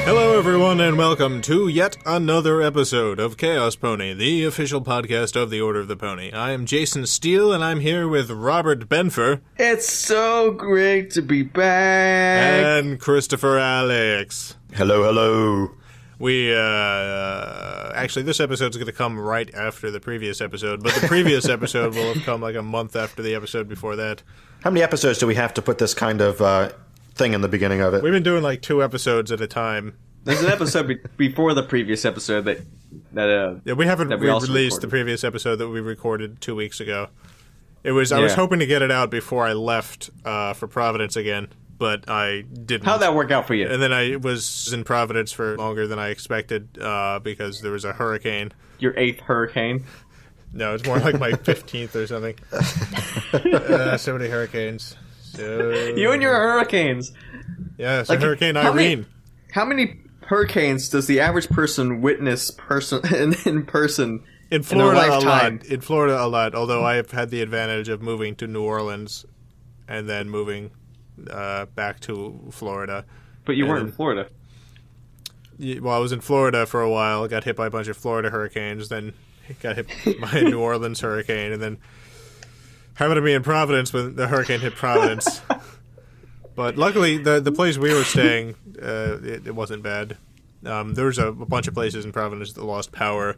Hello everyone and welcome to yet another episode of Chaos Pony, the official podcast of the Order of the Pony. I am Jason Steele and I'm here with Robert Benfer. It's so great to be back. And Christopher Alex. Hello, hello. We, actually this episode's going to come right after the previous episode, but the previous episode will have come like a month after the episode before that. How many episodes do we have to put this kind of thing in the beginning of it? We've been doing like 2 episodes at a time. There's an episode before the previous episode that we haven't released recorded. the previous episode that we recorded 2 weeks ago. I was hoping to get it out before I left for Providence again, but I didn't. How'd that work out for you? And then I was in Providence for longer than I expected because there was a hurricane. Your 8th hurricane? No, it's more like my 15th or something. So many hurricanes. So... You and your hurricanes. Yeah, it's like Hurricane Irene. How many hurricanes does the average person witness in person in Florida in a lifetime? A lot. In Florida a lot, although I've had the advantage of moving to New Orleans and then moving back to Florida. But you weren't in Florida. Well, I was in Florida for a while, got hit by a bunch of Florida hurricanes, then got hit by a New Orleans hurricane, and then happened to be in Providence when the hurricane hit Providence. But luckily, the place we were staying, it wasn't bad. There was a bunch of places in Providence that lost power,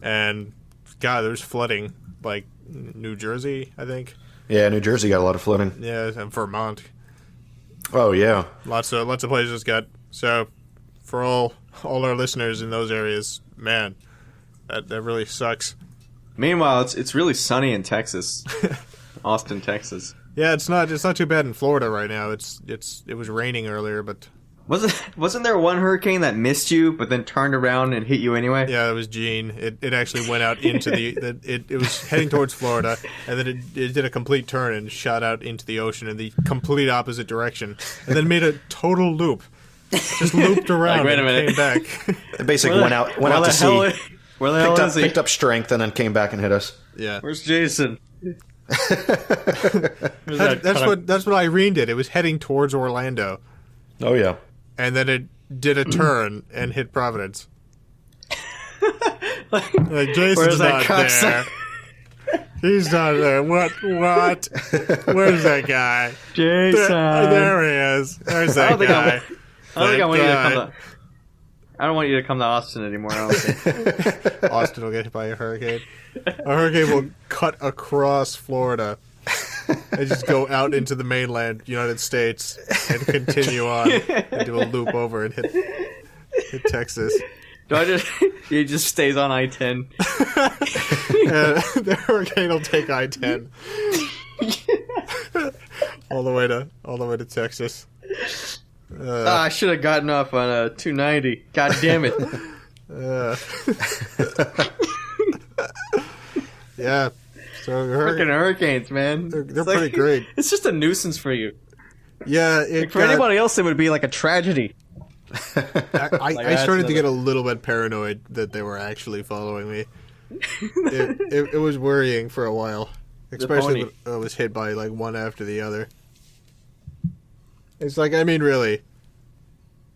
and God, there was flooding, like New Jersey, I think. Yeah, New Jersey got a lot of flooding. Yeah, and Vermont. Oh yeah, lots of places got. So, for all our listeners in those areas, man, that really sucks. Meanwhile, it's really sunny in Texas, Austin, Texas. Yeah, it's not too bad in Florida right now. It was raining earlier, but wasn't there one hurricane that missed you but then turned around and hit you anyway? Yeah, it was Gene. It actually went out into it was heading towards Florida, and then it did a complete turn and shot out into the ocean in the complete opposite direction, and then made a total loop. Just looped around wait a and minute. came back. it basically went out to sea, where the hell is he? picked up strength, and then came back and hit us. Yeah. Where's Jason? That's what Irene did. It was heading towards Orlando. Oh yeah. And then it did a turn and hit Providence. Like Jason's not there. He's not there. What? Where's that guy? Jason. There he is. There's that guy. I don't want you to come to Austin anymore. I don't think. Austin will get hit by a hurricane. A hurricane will cut across Florida and just go out into the mainland United States and continue on and do a loop over and hit Texas. He just stays on I-10. The hurricane will take I-10 all the way to Texas. I should have gotten off on a 290. God damn it. Yeah. So Freaking hurricanes, man. They're pretty great. It's just a nuisance for you. Yeah. For anybody else, it would be like a tragedy. I started to get a little bit paranoid that they were actually following me. It was worrying for a while, especially when I was hit by like one after the other. It's like, I mean, really,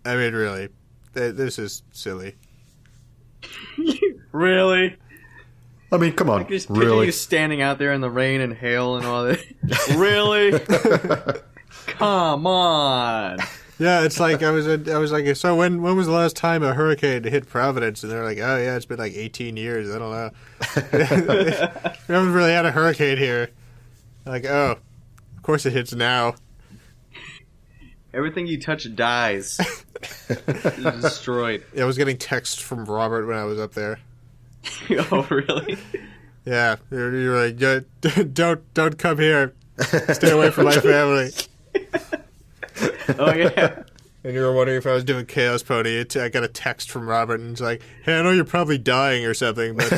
this is silly. Really? I mean, come on, I just really? picture you standing out there in the rain and hail and all that. Really? Come on. Yeah, it's like I was like, so when was the last time a hurricane hit Providence? And they're like, oh yeah, it's been like 18 years. I don't know. We haven't really had a hurricane here. Like, oh, of course it hits now. Everything you touch dies. It's destroyed. Yeah, I was getting texts from Robert when I was up there. Oh, really? Yeah, you're like, don't come here. Stay away from my family. Oh, yeah. And you were wondering if I was doing Chaos Pony. I got a text from Robert, and it's like, hey, I know you're probably dying or something, but...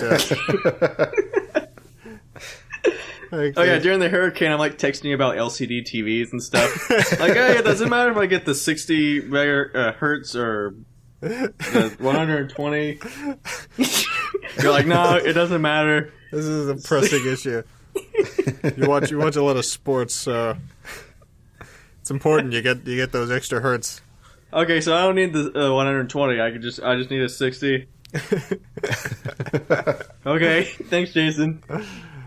Oh yeah, during the hurricane, I'm like texting you about LCD TVs and stuff. Like, hey, it doesn't matter if I get the 60 hertz or the 120. You're like, no, it doesn't matter. This is a pressing issue. You watch a lot of sports, so it's important you get those extra hertz. Okay, so I don't need the 120. I just need a 60. Okay, thanks, Jason.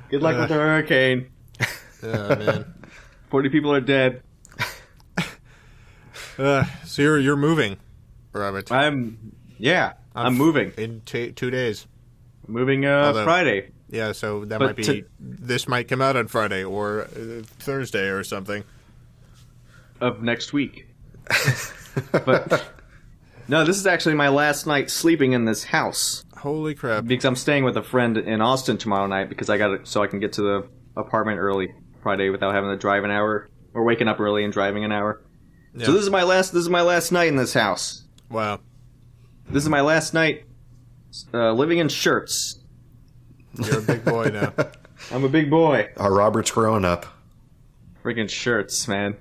Good luck with the hurricane. Oh man. 40 people are dead. So you're moving, Robert. I'm moving. In 2 days. Moving Although- Friday Yeah, so that But might be. This might come out on Friday or Thursday or something. of next week. But no, this is actually my last night sleeping in this house Holy crap! because I'm staying with a friend in Austin tomorrow night because I got it so I can get to the apartment early Friday without having to drive an hour or waking up early and driving an hour. Yeah. So this is my last night in this house. Wow. This is my last night living in shirts. You're a big boy now. I'm a big boy. Robert's growing up. Freaking shirts, man.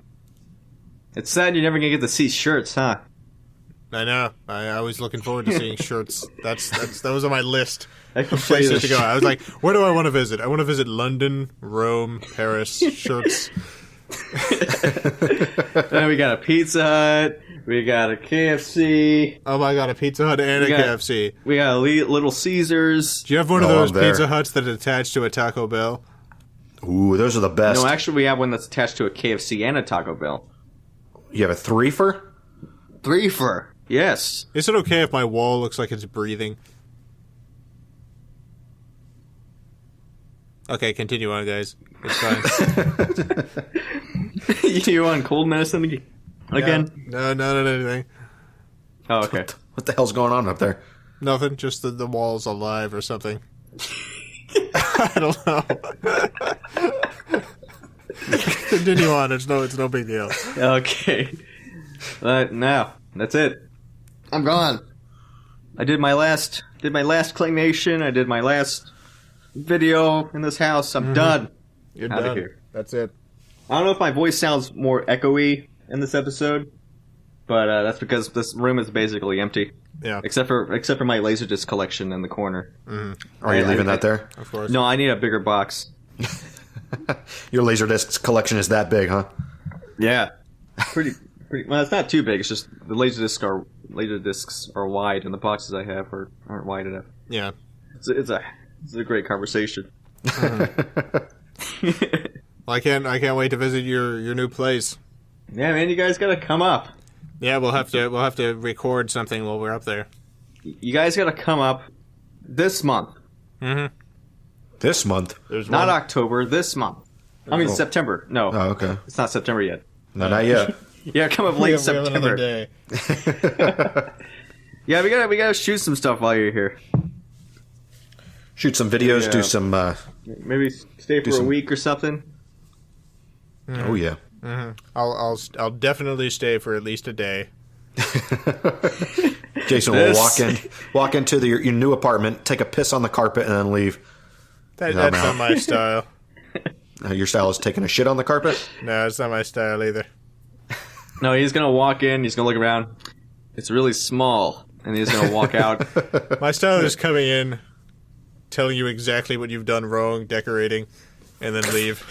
It's sad you're never gonna get to see shirts, huh? I know. I was looking forward to seeing shirts. That was on my list I can of show you places to the go. I was like, where do I want to visit? I want to visit London, Rome, Paris. Shirts. Then we got a Pizza Hut. We got a KFC. Oh my god, a Pizza Hut and a KFC. We got a Little Caesars. Do you have one of Oh, those I'm there. Pizza Huts that are attached to a Taco Bell? Ooh, those are the best. No, actually, we have one that's attached to a KFC and a Taco Bell. You have a threefer? Threefer. Yes. Is it okay if my wall looks like it's breathing? Okay, continue on, guys. It's fine. You on cold medicine again? No, not anything. Oh, okay. What the hell's going on up there? Nothing. Just the wall's alive or something. I don't know. Continue on. It's no big deal. Okay. Now, that's it. I'm gone. I did my last claymation. I did my last video in this house. I'm done. You're Outta done. here. That's it. I don't know if my voice sounds more echoey in this episode, but that's because this room is basically empty, Yeah, except for my Laserdisc collection in the corner. Are you leaving that there? of course. No, I need a bigger box. Your Laserdisc collection is that big, huh? Yeah, pretty. Well, it's not too big. It's just the Laserdiscs are wide, and the boxes I have aren't wide enough. Yeah. It's a great conversation. Well, I can't wait to visit your new place. Yeah, man, you guys gotta come up. Yeah, we'll have to record something while we're up there. You guys gotta come up this month, Mm-hmm. This month? There's not one. October. This month. I mean Oh. September. No, Oh, okay. it's not September yet. No, not yet. Yeah, come up We late have another September. day. Yeah, we gotta shoot some stuff while you're here. Shoot some videos, Yeah. do some... Maybe stay for a some- week or something. Oh, yeah. I'll definitely stay for at least a day. Jason will walk into your new apartment, take a piss on the carpet, and then leave. That's I'm not out. my style. Your style is taking a shit on the carpet? No, it's not my style either. No, he's gonna walk in. He's gonna look around. It's really small, and he's gonna walk out. My style is coming in, telling you exactly what you've done wrong, decorating, and then leave.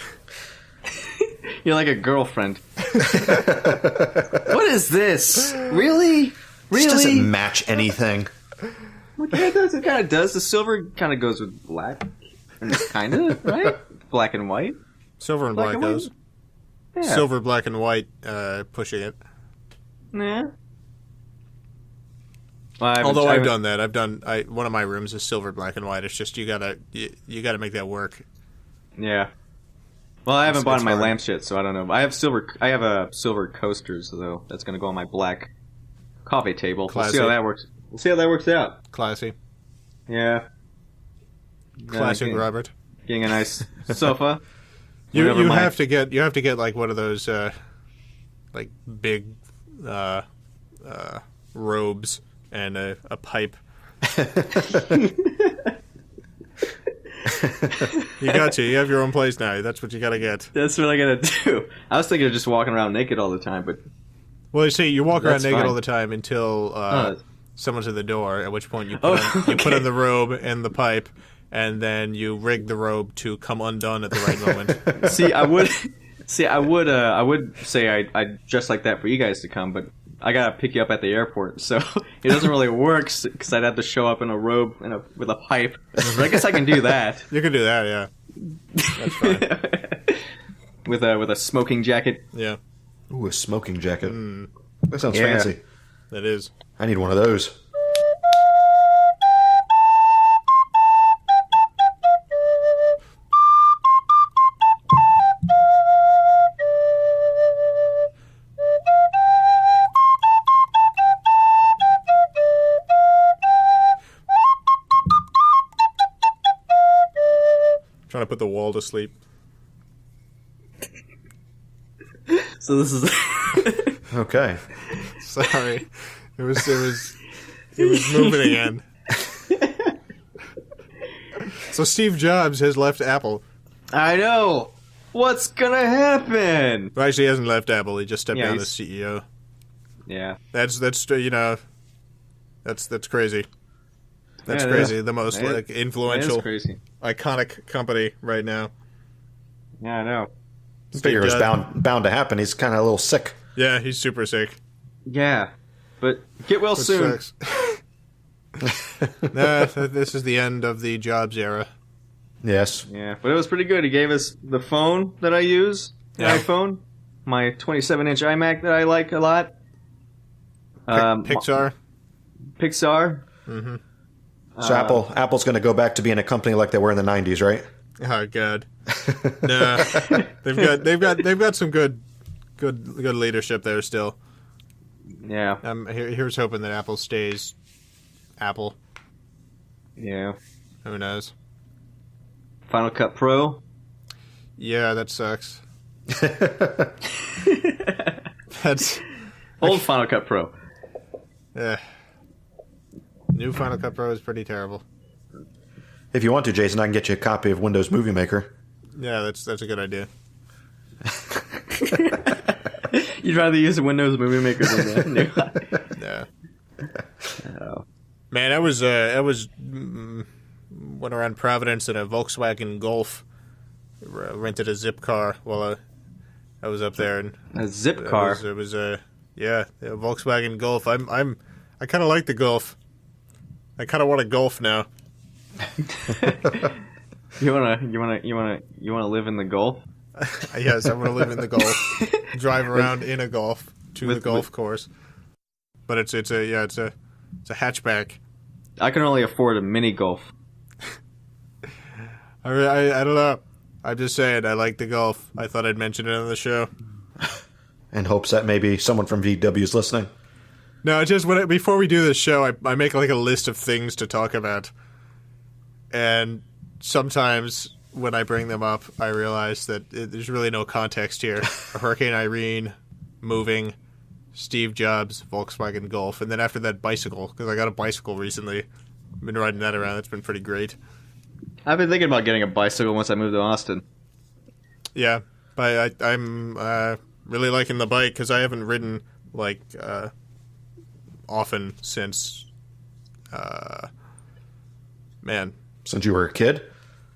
You're like a girlfriend. What is this? Really? This doesn't match anything. Well, yeah, it kind of does. The silver kind of goes with black. Kind of, right? Black and white. Silver and black and goes. white? Yeah. Silver, black, and white, pushing it. Yeah. Well, Although I've done that. One of my rooms is silver, black, and white. It's just you gotta make that work. Yeah. Well, I haven't It's bought my hard. lamps yet, so I don't know. I have silver coasters though. That's gonna go on my black coffee table. We'll see how Classy. that works. We'll see how that works out. Classy. Yeah. Classic getting, Robert. Getting a nice sofa. You Whenever my- have to get like one of those like big robes and a pipe. You have your own place now. That's what you gotta get. That's what I gotta do. I was thinking of just walking around naked all the time, but Well, you see, you walk around That's naked fine. all the time until someone's at the door. At which point you put okay. on the robe and the pipe, and then you rig the robe to come undone at the right moment. I would say I'd dress like that for you guys to come, but I gotta pick you up at the airport, so it doesn't really work because I'd have to show up in a robe and with a pipe. But I guess I can do that. You can do that, yeah. That's fine. with a smoking jacket. Yeah. Ooh, a smoking jacket. That sounds fancy. It is. I need one of those. Trying to put the wall to sleep. So this is Okay. Sorry. It was moving again. So Steve Jobs has left Apple. I know. What's gonna happen? Well, actually, he hasn't left Apple. He just stepped down he's- as CEO. Yeah. That's you know, that's crazy. That's Yeah, crazy. yeah. The most That- like That influential, is crazy. iconic company right now. Yeah, I know. Figure it's Jobs. bound to happen. He's kind of a little sick. Yeah, he's super sick. Yeah, but get well Which soon. sucks. Nah, this is the end of the Jobs era. Yes. Yeah, but it was pretty good. He gave us the phone that I use, the Yeah. iPhone, my 27-inch iMac that I like a lot. Pixar. Pixar. So Apple's going to go back to being a company like they were in the 90s, right? Oh God. Nah, they've got some good leadership there still. Yeah, Here's hoping that Apple stays Apple. yeah. Who knows? Final Cut Pro. Yeah, that sucks. That's Old Final Cut Pro. new Final Cut Pro is pretty terrible. If you want to, Jason, I can get you a copy of Windows Movie Maker. Yeah, that's a good idea. You'd rather use a Windows Movie Maker than the new one. Yeah. Oh. Man, I was went around Providence in a Volkswagen Golf. Rented a zip car while I was up there, and A zip car. It was a Volkswagen Golf. I kind of like the Golf. I kind of want a Golf now. You wanna live in the Gulf? Yes, I want to live in the Golf. Drive around in a Golf to the golf course. But it's a hatchback. I can only afford a mini Golf. I don't know. I'm just saying, I like the Golf. I thought I'd mention it on the show. In hopes that maybe someone from VW is listening. No, it's just before we do this show, I make like a list of things to talk about. And sometimes when I bring them up, I realize that there's really no context here. Hurricane Irene, moving, Steve Jobs, Volkswagen Golf, and then after that, bicycle, because I got a bicycle recently. I've been riding that around. That's been pretty great. I've been thinking about getting a bicycle once I move to Austin. Yeah, but I'm really liking the bike because I haven't ridden like often since Since you were a kid?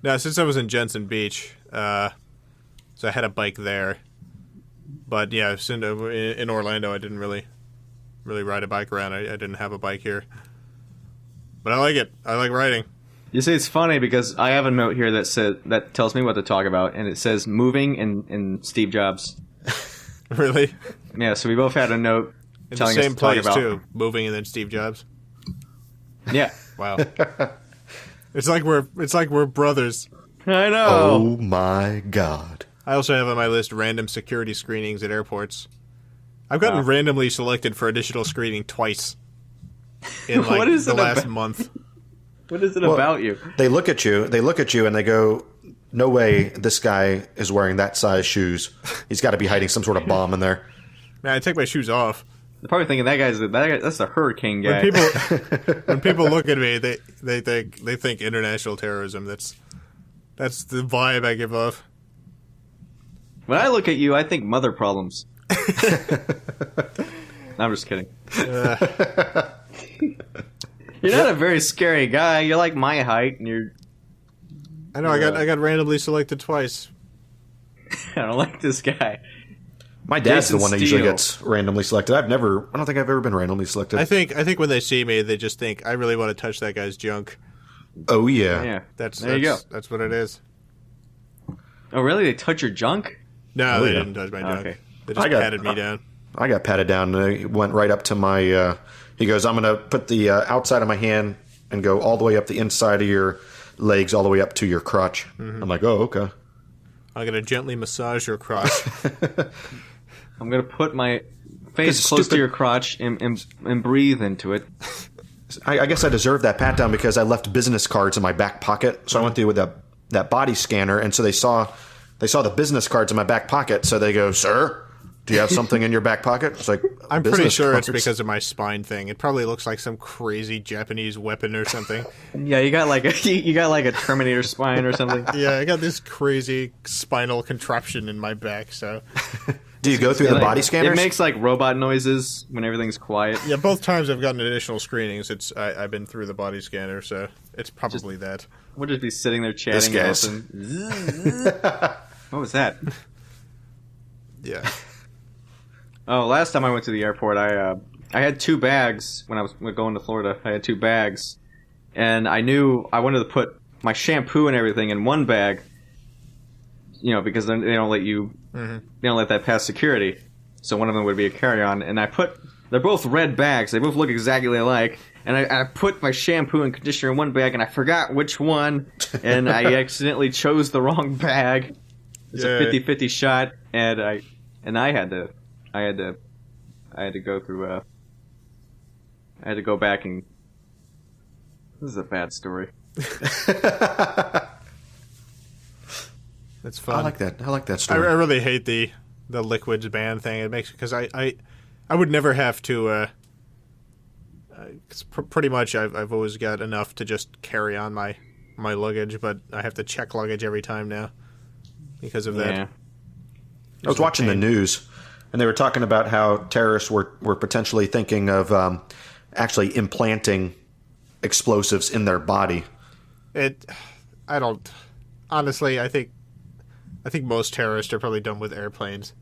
no, since I was in Jensen Beach. So I had a bike there, but yeah, in Orlando, I didn't really ride a bike around. I didn't have a bike here, but I like it. I like riding. You see, it's funny because I have a note here that tells me what to talk about, and it says moving and Steve Jobs. Really, Yeah, so we both had a note in the telling us same to talk place about. too. Moving and then Steve Jobs. Yeah, Wow, it's like we're brothers. I know. Oh my God. I also have on my list random security screenings at airports. I've gotten Wow. randomly selected for additional screening twice in What like is the it last about- month. What is it Well, about you? They look at you, and they go, no way this guy is wearing that size shoes. He's got to be hiding some sort of bomb in there. Man, I take my shoes off. They're probably thinking that's the hurricane guy. When people look at me, they think international terrorism. That's the vibe I give off. When I look at you, I think mother problems. I'm just kidding. You're not a very scary guy. You're like my height, and you're. I know. I got randomly selected twice. I don't like this guy. My dad's Jason the one that usually Steele. gets randomly selected. I don't think I've ever been randomly selected. I think when they see me, they just think I really want to touch that guy's junk. Oh yeah. Yeah. That's There you go. That's what it is. Oh, really? They touch your junk? No, Oh, they yeah. didn't touch my junk. Okay. They just patted me down. I got patted down, and he went right up to my. He goes, "I'm going to put the outside of my hand and go all the way up the inside of your legs, all the way up to your crotch." I'm like, "Oh, okay." I'm gonna gently massage your crotch. I'm going to put my face close to your crotch and breathe into it. I guess I deserved that pat down because I left business cards in my back pocket. So I went through with that body scanner, and so they saw the business cards in my back pocket. So they go, "Sir, do you have something in your back pocket?" It's like, I'm pretty "Business sure cards." it's because of my spine thing. It probably looks like some crazy Japanese weapon or something. Yeah, you got like a Terminator spine or something. Yeah, I got this crazy spinal contraption in my back. So Do you go through the Like, body scanners? It makes like robot noises when everything's quiet. yeah, both times I've gotten additional screenings. I've been through the body scanner, so it's probably that. We'll just be sitting there This chatting. guy's- What was that? Yeah. Oh, last time I went to the airport, I had 2 bags when I was going to Florida. I had 2 bags, and I knew I wanted to put my shampoo and everything in one bag. You know, because then they don't let you, they don't let that pass security. So one of them would be a carry-on, and they're both red bags. They both look exactly alike. And I put my shampoo and conditioner in one bag, and I forgot which one, and I accidentally chose the wrong bag. It's Yeah. a 50-50 shot, and I had to go through. I had to go back and. This is a bad story. It's fun. I like that. I like that I story. really hate the liquids ban thing. It makes because I would never have to. 'Cause pretty much I've always got enough to just carry on my luggage, but I have to check luggage every time now because of that. Yeah. I was watching the news, and they were talking about how terrorists were potentially thinking of actually implanting explosives in their body. I don't. Honestly, I think most terrorists are probably done with airplanes.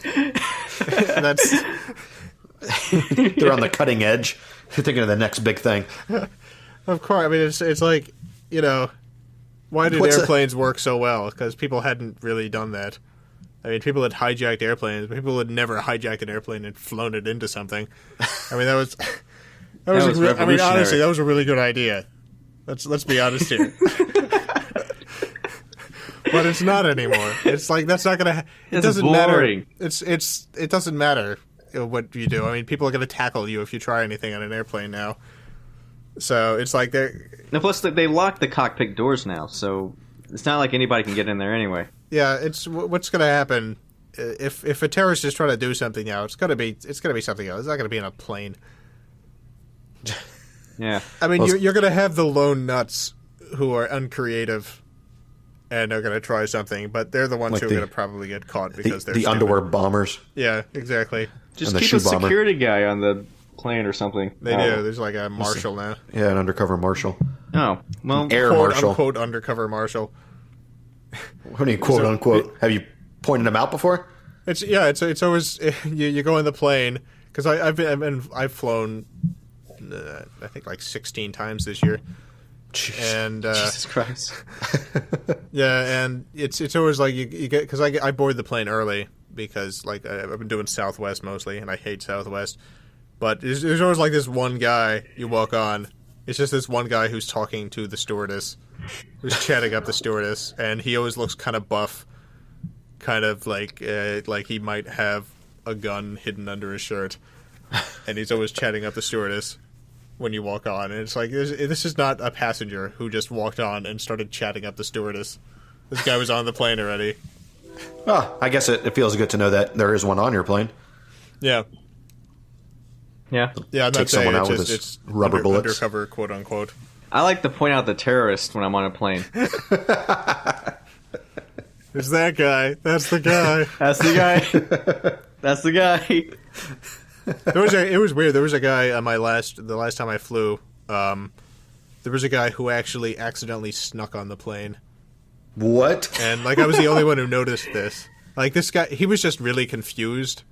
That's. They're on the cutting edge. They're thinking of the next big thing. Of course, I mean it's like, you know, why did What's airplanes work so well? Because people hadn't really done that. I mean, people had hijacked airplanes, but people had never hijacked an airplane and flown it into something. I mean, that was was I mean, revolutionary. honestly, that was a really good idea. Let's be honest here. But it's not anymore. It's like that's not gonna. It It's doesn't boring. matter. It doesn't matter what you do. I mean, people are gonna tackle you if you try anything on an airplane now. So it's like they're. And plus, they lock the cockpit doors now, so it's not like anybody can get in there anyway. Yeah, it's what's going to happen if a terrorist is trying to do something now. It's going to be something else. It's not going to be in a plane. Yeah. I mean, Well, you're going to have the lone nuts who are uncreative and are going to try something, but they're the ones Like who are the- going to probably get caught because they're The stupid. underwear bombers. Yeah, exactly. Just And the keep shoe a bomber. security guy on the plane or something. They do. There's like a marshal now. Yeah, an undercover marshal. Oh, well, Air Quote marshal. unquote undercover marshal. What do you quote unquote? Have you pointed them out before? It's always you go in the plane because I've flown I think like 16 times this year. And Jesus Christ. yeah, and it's always like you get because I board the plane early because like I've been doing Southwest mostly and I hate Southwest, but there's always like this one guy you walk on. It's just this one guy who's talking to the stewardess, who's chatting up the stewardess, and he always looks kind of buff, kind of like he might have a gun hidden under his shirt, and he's always chatting up the stewardess when you walk on, and it's like this is not a passenger who just walked on and started chatting up the stewardess. This guy was on the plane already. Oh, I guess it feels good to know that there is one on your plane. Yeah, Yeah. yeah. I'm Take not saying someone out it's with just his it's rubber bullets. undercover, quote unquote. I like to point out the terrorist when I'm on a plane. It's that guy. That's the guy. That's the guy. That's the guy. It was weird. There was a guy on the last time I flew. There was a guy who actually accidentally snuck on the plane, What? and like I was the only one who noticed this. Like, this guy, he was just really confused.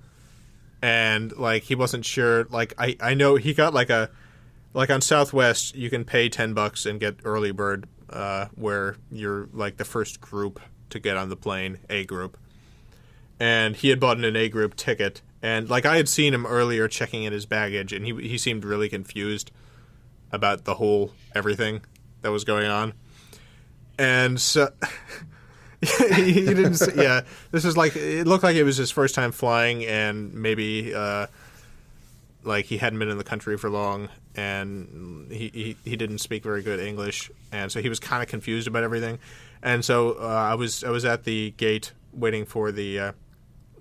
And, like, he wasn't sure. Like, I know he got, like, on Southwest, you can pay $10 and get early bird, where you're, like, the first group to get on the plane, A group. And he had bought an A group ticket. And, like, I had seen him earlier checking in his baggage, and he seemed really confused about the whole everything that was going on. And so he didn't. Yeah, this is like, it looked like it was his first time flying, and maybe like he hadn't been in the country for long, and he didn't speak very good English, and so he was kind of confused about everything. And so I was at the gate waiting for the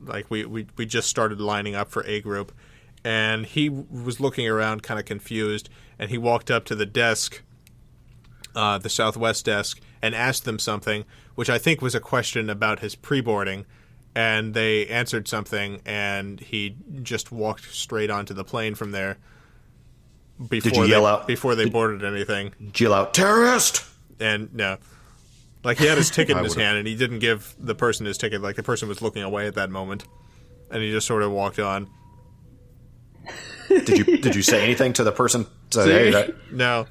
like we just started lining up for A group, and he was looking around kind of confused, and he walked up to the desk, the Southwest desk, and asked them something, which I think was a question about his pre-boarding, and they answered something, and he just walked straight onto the plane from there. Did you yell out? Before they boarded anything? Did you yell out, "Terrorist"? And no. Like, he had his ticket in his hand, and he didn't give the person his ticket. Like, the person was looking away at that moment, and he just sort of walked on. Did you say anything to the person? Hey, no.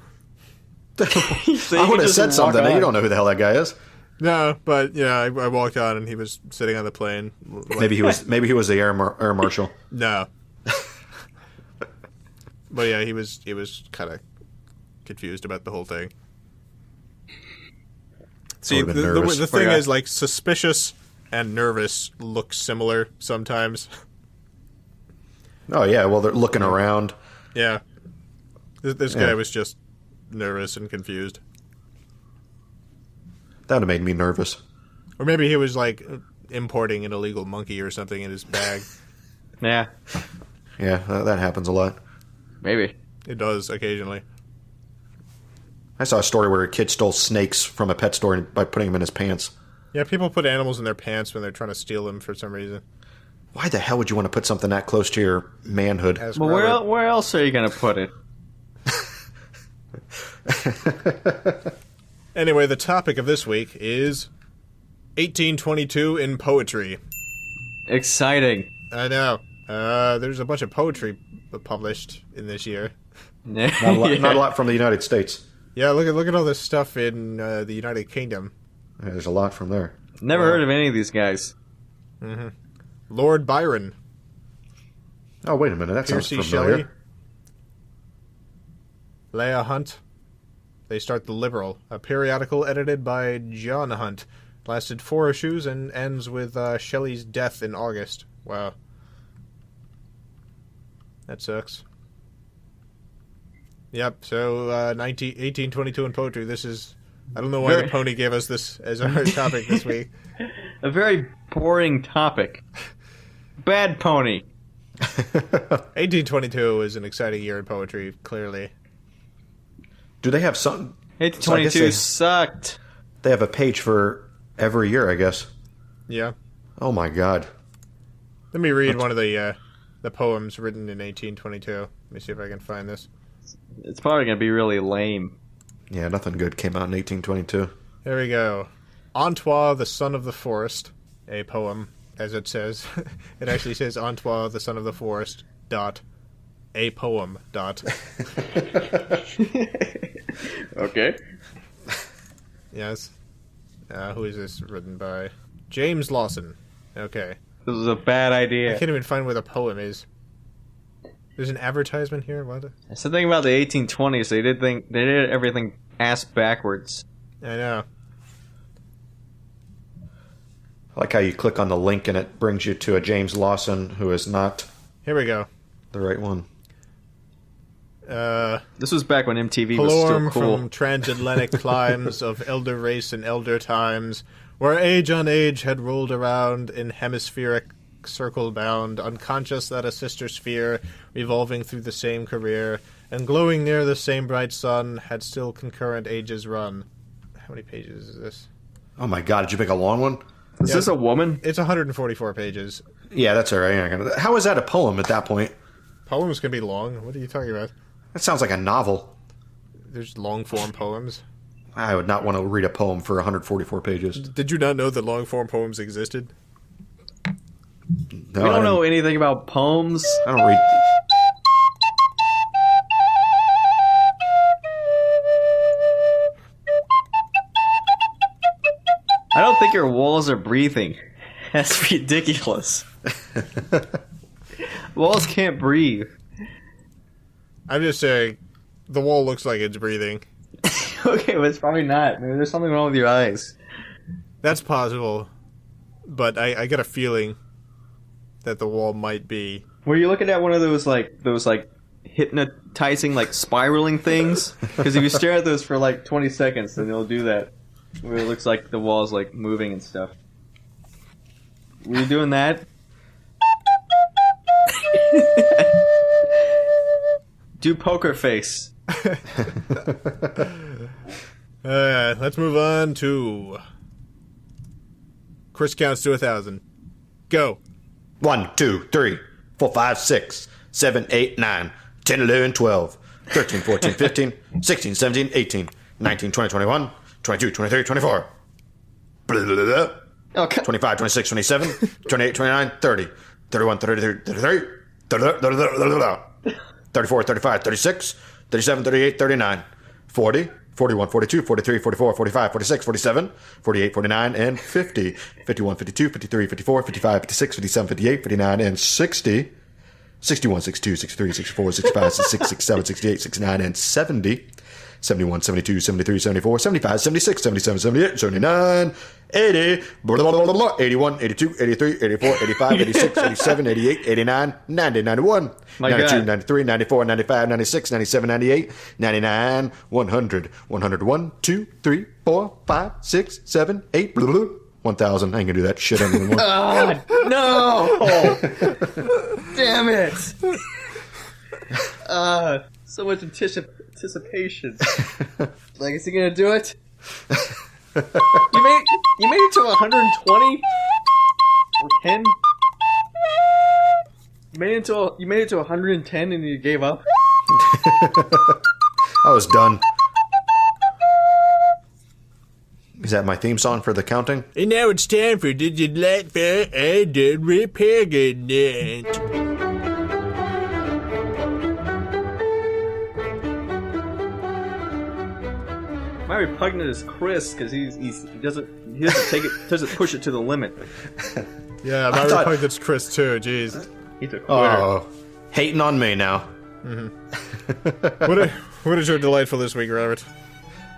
I would have said something. You don't know who the hell that guy is. No, but yeah, I walked on, and he was sitting on the plane. Like, maybe he was the air marshal. No. But yeah, he was kind of confused about the whole thing. See, the thing is, like, suspicious and nervous look similar sometimes. Oh, yeah, well, they're looking around. Yeah. This guy was just nervous and confused. That would have made me nervous. Or maybe he was, like, importing an illegal monkey or something in his bag. Yeah. Yeah, that happens a lot. Maybe. It does, occasionally. I saw a story where a kid stole snakes from a pet store by putting them in his pants. Yeah, people put animals in their pants when they're trying to steal them for some reason. Why the hell would you want to put something that close to your manhood? Well, where else are you going to put it? Anyway, the topic of this week is 1822 in poetry. Exciting. I know. There's a bunch of poetry published in this year. Not a lot from the United States. Yeah, look at all this stuff in the United Kingdom. Yeah, there's a lot from there. Never heard of any of these guys. Mm-hmm. Lord Byron. Oh, wait a minute. That sounds Percy familiar. Shelley. Leah Hunt. They start The Liberal, a periodical edited by John Hunt. Lasted 4 issues and ends with Shelley's death in August. Wow. That sucks. Yep, so 1822 in poetry. This is... I don't know why the pony gave us this as our topic this week. A very boring topic. Bad pony. 1822 is an exciting year in poetry, clearly. Do they have some... 1822 sucked. They have a page for every year, I guess. Yeah. Oh my god. Let me read one of the poems written in 1822. Let me see if I can find this. It's probably going to be really lame. Yeah, nothing good came out in 1822. There we go. Antoine, the son of the forest. A poem, as it says. It actually says Antoine, the son of the forest, dot, a poem, dot. Okay. Yes. Who is this written by? James Lawson. Okay. This was a bad I idea. can't even find where the poem is. There's an advertisement here? What? Something about the 1820s. They did everything ass backwards. I know. I like how you click on the link and it brings you to a James Lawson who is not Here we go. the right one. This was back when MTV was still Palorm cool. from transatlantic climes of elder race and elder times, where age on age had rolled around in hemispheric circle bound, unconscious that a sister sphere, revolving through the same career, and glowing near the same bright sun, had still concurrent ages run. How many pages is this? Oh my god, did you pick a long one? Is this a woman? It's 144 pages. Yeah, that's alright. How is that a poem at that point? Poems can be long. What are you talking about? That sounds like a novel. There's long-form poems. I would not want to read a poem for 144 pages. Did you not know that long-form poems existed? No, We don't know anything about poems. I don't read. I don't think your walls are breathing. That's ridiculous. Walls can't breathe. I'm just saying, the wall looks like it's breathing. Okay, but it's probably not. Maybe there's something wrong with your eyes. That's possible, but I get a feeling that the wall might be. Were you looking at one of those hypnotizing, like, spiraling things? Because if you stare at those for, like, 20 seconds, then it'll do that. Where it looks like the wall's, like, moving and stuff. Were you doing that? Do poker face. Let's move on to Chris counts to 1,000. Go. 1, 2, 3, 4, 5, 6, 7, 8, 9, 10, 11, 12, 13, 14, 15, 16, 17, 18, 19, 20, 21, 22, 23, 24. Blah, blah, blah, blah. Okay. 25, 26, 27, 28, 29, 30, 31, 32, 33, 34, 35, 36, 37, 38, 39, 40, 41, 42, 43, 44, 45, 46, 47, 48, 49, and 50. 51, 52, 53, 54, 55, 56, 57, 58, 59, and 60. 61, 62, 63, 64, 65, 66, 67, 68, 69, and 70. 71, 72, 73, 74, 75, 76, 77, 78, 79, 80, blah, blah, blah, blah, blah, 81, 82, 83, 84, 85, 86, 87, 88, 89, 90, 91, 92, 93, 94, 95, 96, 97, 98, 99, 100, 101, 2, 3, 4, 5, 6, 7, 8, blah, blah, 1,000. I ain't gonna do that shit anymore. God, no! Damn it! So much anticipation. Like, is he gonna do it? You made it to 120 or 10. You made it to 110 and you gave up. I was done. Is that my theme song for the counting? And now it's time for Did You Like That? I Did Repugnant. My repugnant is Chris because he doesn't take it, doesn't push it to the limit. Yeah, my repugnant's Chris too. Jeez. He's a quitter. Oh, hating on me now. What is your delightful this week, Robert?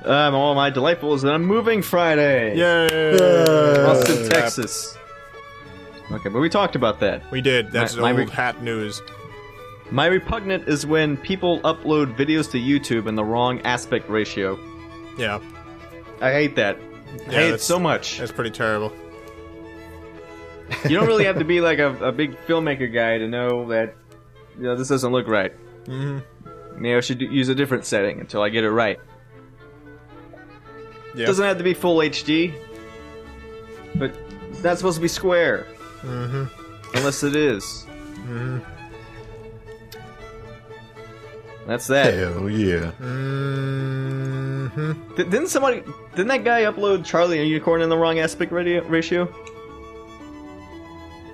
All my delightful is that I'm moving Friday. Yay! Austin, Texas. Okay, but we talked about that. We did. That's My old hat news. My repugnant is when people upload videos to YouTube in the wrong aspect ratio. Yeah. I hate that. I hate it so much. That's pretty terrible. You don't really have to be like a big filmmaker guy to know that this doesn't look right. Mm-hmm. Maybe I should use a different setting until I get it right. Yeah. It doesn't have to be full HD, but it's not supposed to be square. Mm-hmm. Unless it is. Mm-hmm. That's that. Hell yeah. Mm-hmm. Didn't that guy upload Charlie and the Unicorn in the wrong aspect ratio?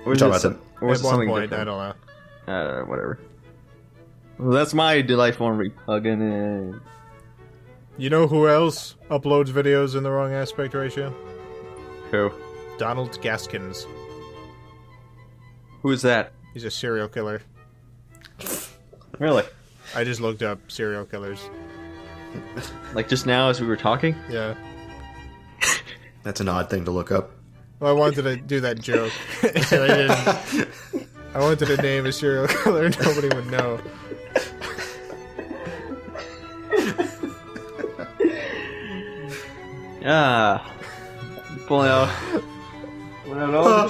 Or was Talking it about some- or was At it one something point, different? I don't know. Whatever. Well, that's my delightful and repugnant. You know who else uploads videos in the wrong aspect ratio? Who? Donald Gaskins. Who is that? He's a serial killer. Really? I just looked up serial killers. Like just now as we were talking? Yeah. That's an odd thing to look up. Well, I wanted to do that joke. And I didn't. I wanted to name a serial killer nobody would know. Pulling out all the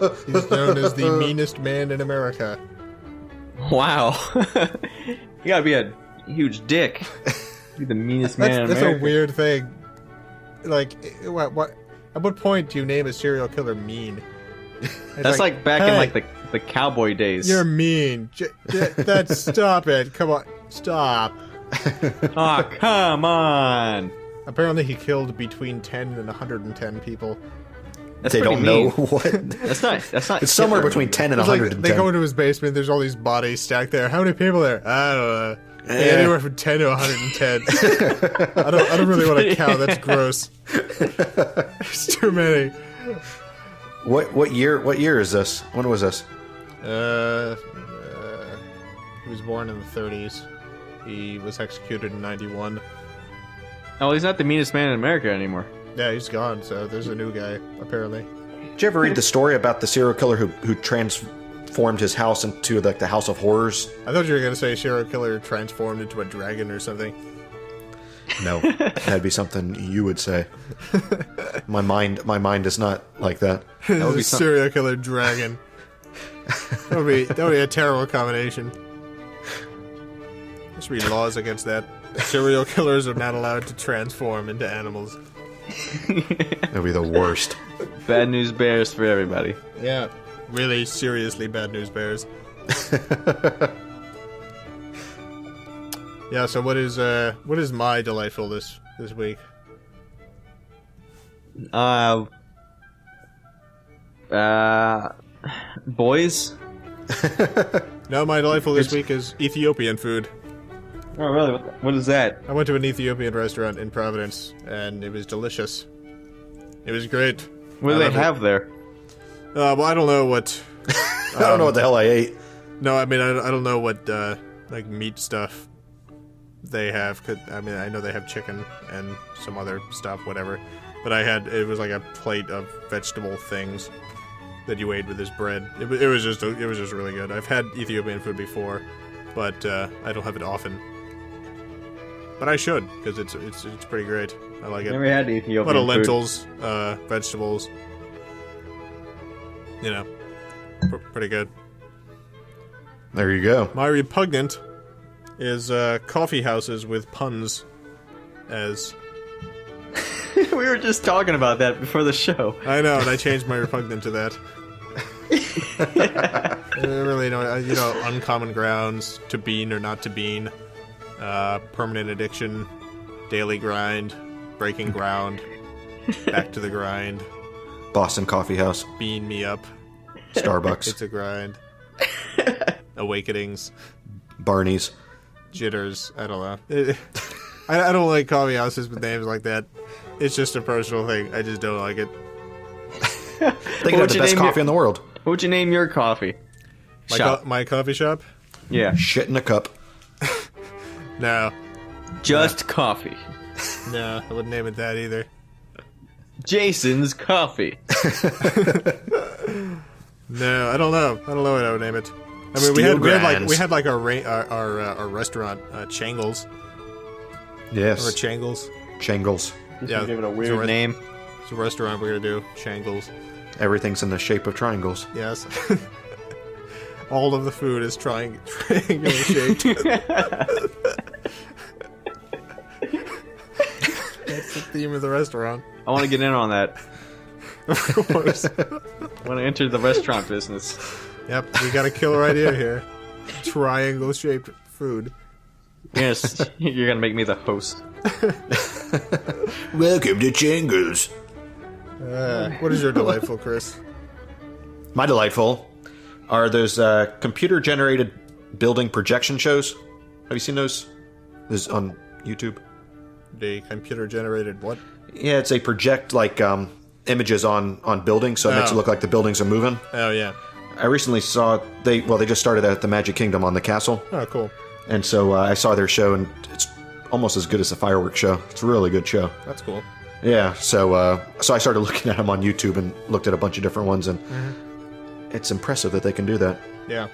tricks. He's known as the meanest man in America. Wow. You gotta be a huge dick. Be the meanest man in That's America. a weird thing. Like, what? At what point do you name a serial killer mean? It's That's like back in hey, like the cowboy days. You're mean. That's stop it. Come on, stop. Oh, come on. Apparently, he killed between 10 and 110 people. That's they pretty don't know mean. what. That's not. It's somewhere Hitler. between 10 and It's like 110. they go into his basement. There's all these bodies stacked there. How many people there? I don't know. Anywhere from 10 to 110. I don't really want to count. That's gross. It's too many. What year is this? When was this? He was born in the 30s. He was executed in 91. Oh, he's not the meanest man in America anymore. Yeah, he's gone. So there's a new guy apparently. Did you ever read the story about the serial killer who transformed his house into like the House of Horrors? I thought you were gonna say serial killer transformed into a dragon or something. No, that'd be something you would say. My mind is not like that. That would be A serial killer dragon. That would be a terrible combination. There should be laws against that. Serial killers are not allowed to transform into animals. That'd be the worst. Bad news bears for everybody. Yeah, really seriously bad news bears. Yeah, so what is my delightful this week? Boys. No, my delightful this week is Ethiopian food. Oh, really? What is that? I went to an Ethiopian restaurant in Providence, and it was delicious. It was great. What do they have there? Well, I don't know what. I don't know what the hell I ate. No, I mean I don't know what like meat stuff they have. I mean I know they have chicken and some other stuff, whatever. But it was like a plate of vegetable things that you ate with this bread. It was just really good. I've had Ethiopian food before, but I don't have it often. But I should, because it's pretty great. I like it. Never had Ethiopian A lot of food. lentils, vegetables. You know, pretty good. There you go. My repugnant is coffee houses with puns as... We were just talking about that before the show. I know, and I changed my repugnant to that. Really, uncommon grounds, to bean or not to bean, permanent addiction, daily grind, breaking ground, back to the grind, Boston Coffee House, bean me up, Starbucks, it's a grind, awakenings, Barney's. jitters, I don't know. I don't like coffee houses with names like that. It's just a personal thing. I just don't like it. They could have the best coffee in the world. What would you name your coffee? My coffee shop? Yeah. Shit in a cup. No. Just coffee. No, I wouldn't name it that either. Jason's Coffee. No, I don't know. I don't know what I would name it. I mean, we had like our restaurant, Changles. Yes. Or Changles. Changles. Yeah, Give it a weird name. It's a restaurant we're gonna do. Changles. Everything's in the shape of triangles. Yes. All of the food is triangular shaped. That's the theme of the restaurant. I want to get in on that. Of course. I want to enter the restaurant business. Yep, we got a killer idea here. Triangle shaped food. Yes, you're gonna make me the host. Welcome to Changles. What is your delightful, Chris? My delightful are those computer-generated building projection shows. Have you seen those? This is on YouTube. The computer generated what? Yeah, it's a project like images on buildings, so it makes it look like the buildings are moving. Oh yeah. I recently saw they just started at the Magic Kingdom on the castle, Oh cool. and so I saw their show, and it's almost as good as the fireworks show. It's a really good show. That's cool. Yeah, so I started looking at them on YouTube and looked at a bunch of different ones, and it's impressive that they can do that. Yeah.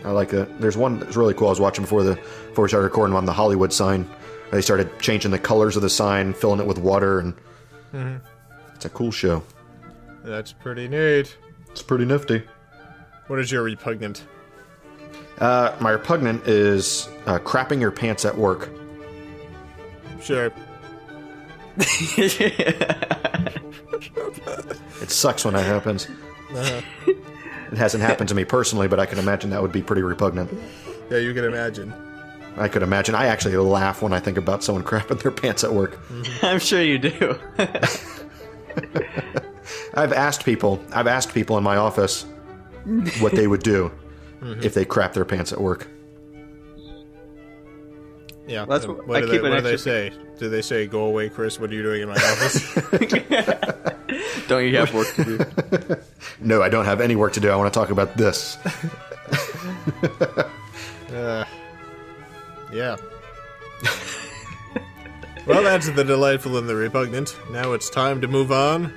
I like that. There's one that's really cool. I was watching before we started recording on the Hollywood sign. They started changing the colors of the sign, filling it with water, and it's a cool show. That's pretty neat. It's pretty nifty. What is your repugnant? My repugnant is crapping your pants at work. Sure. It sucks when that happens. It hasn't happened to me personally, but I can imagine that would be pretty repugnant. Yeah, you can imagine. I could imagine. I actually laugh when I think about someone crapping their pants at work. I'm sure you do. I've asked people in my office what they would do if they crap their pants at work. Yeah. That's What do they say? Do they say, "Go away, Chris, what are you doing in my office?" Don't you have work to do? No, I don't have any work to do. I want to talk about this. Yeah. Well, that's the delightful and the repugnant. Now it's time to move on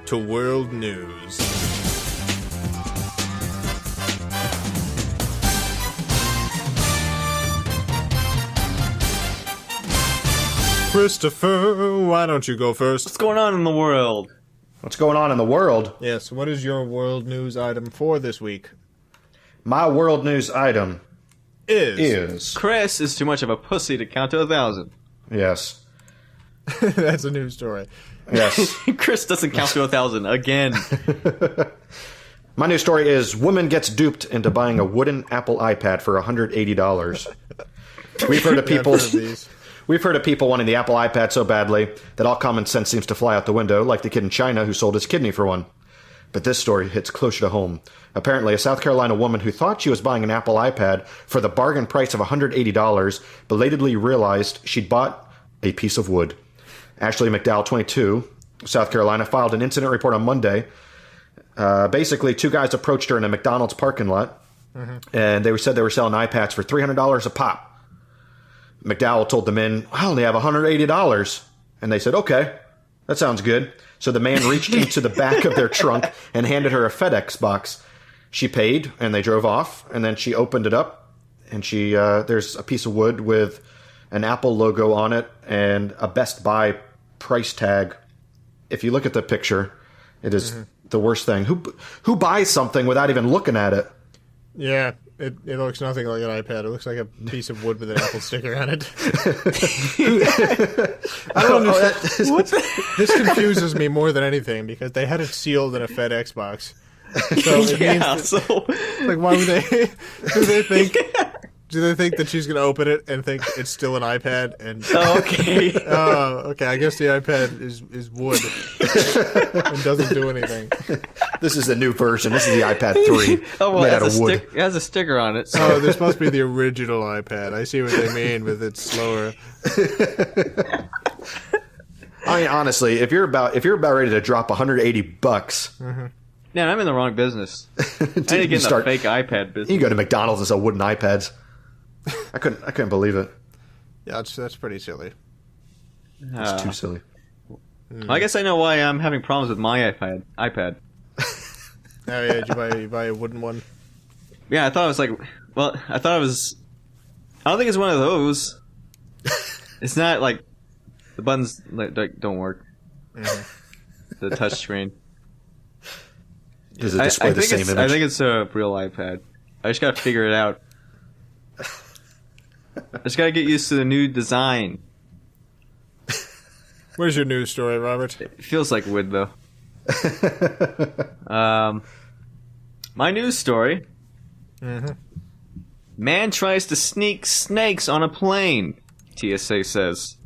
to world news. Christopher, why don't you go first? What's going on in the world? What's going on in the world? Yes, what is your world news item for this week? My world news item is Chris is too much of a pussy to count to 1,000. Yes. That's a news story. Yes. Chris doesn't count to 1,000 again. My news story is woman gets duped into buying a wooden Apple iPad for $180. We've heard of people. We've heard of people wanting the Apple iPad so badly that all common sense seems to fly out the window, like the kid in China who sold his kidney for one. But this story hits closer to home. Apparently, a South Carolina woman who thought she was buying an Apple iPad for the bargain price of $180 belatedly realized she'd bought a piece of wood. Ashley McDowell, 22, South Carolina, filed an incident report on Monday. Basically, two guys approached her in a McDonald's parking lot, and they said they were selling iPads for $300 a pop. McDowell told the men, "I only have $180. And they said, "Okay, that sounds good." So the man reached into the back of their trunk and handed her a FedEx box. She paid, and they drove off, and then she opened it up, and there's a piece of wood with an Apple logo on it and a Best Buy price tag. If you look at the picture, it is the worst thing. Who buys something without even looking at it? Yeah, it looks nothing like an iPad. It looks like a piece of wood with an Apple sticker on it. I don't understand. This confuses me more than anything because they had it sealed in a FedEx box. So it means like, why would they? Do they think that she's going to open it and think it's still an iPad? And okay. I guess the iPad is wood and doesn't do anything. This is the new version. This is the iPad 3 made out of wood. It has a sticker on it. So. Oh, this must be the original iPad. I see what they mean with it's slower. I mean, honestly, if you're about ready to drop $180, Man, I'm in the wrong business. I need to get in the fake iPad business. You can go to McDonald's and sell wooden iPads. I couldn't believe it. Yeah, that's pretty silly. It's too silly. I guess I know why I'm having problems with my iPad. Oh yeah, did you buy a wooden one? Yeah, I thought it was I don't think it's one of those. It's not like the buttons don't work. The touch screen. Does it display the same image? I think it's a real iPad. I just gotta figure it out. I just gotta get used to the new design. Where's your news story, Robert? It feels like wood, though. My news story. Man tries to sneak snakes on a plane, TSA says.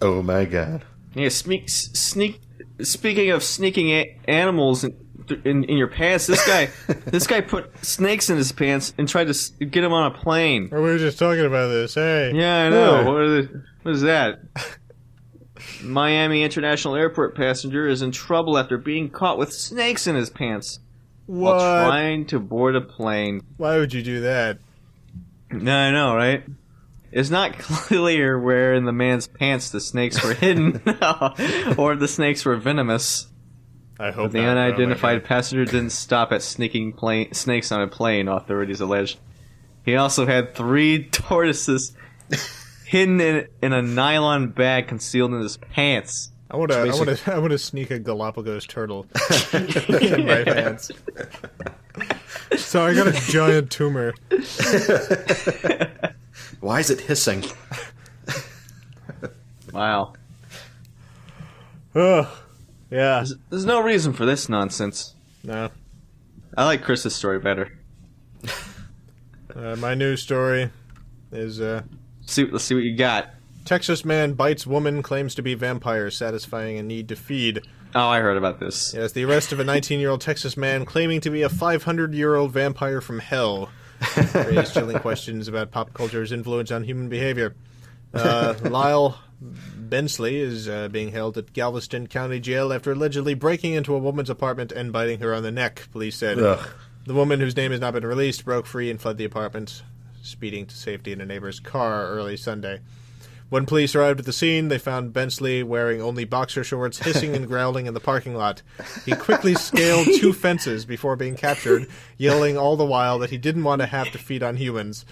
Oh my god. Yeah, speaking of sneaking animals in your pants, this guy put snakes in his pants and tried to get him on a plane. We were just talking about this. Hey. Yeah, I know. What is that? Miami International Airport passenger is in trouble after being caught with snakes in his pants while trying to board a plane. Why would you do that? No, I know, right? It's not clear where in the man's pants the snakes were hidden or the snakes were venomous. I hope the unidentified passenger didn't stop at sneaking snakes on a plane, authorities alleged. He also had 3 tortoises hidden in a nylon bag concealed in his pants. I want to sneak a Galapagos turtle in my pants. So I got a giant tumor. Why is it hissing? Wow. Oh, yeah. There's no reason for this nonsense. No. I like Chris's story better. My news story is... Let's see what you got. Texas man bites woman, claims to be vampire, satisfying a need to feed. Oh, I heard about this. Yes, the arrest of a 19-year-old Texas man claiming to be a 500-year-old vampire from hell raised chilling questions about pop culture's influence on human behavior. Lyle Bensley is being held at Galveston County Jail after allegedly breaking into a woman's apartment and biting her on the neck, police said. Ugh. The woman, whose name has not been released, broke free and fled the apartment, speeding to safety in a neighbor's car early Sunday. When police arrived at the scene, they found Bensley wearing only boxer shorts, hissing and growling in the parking lot. He quickly scaled 2 fences before being captured, yelling all the while that he didn't want to have to feed on humans.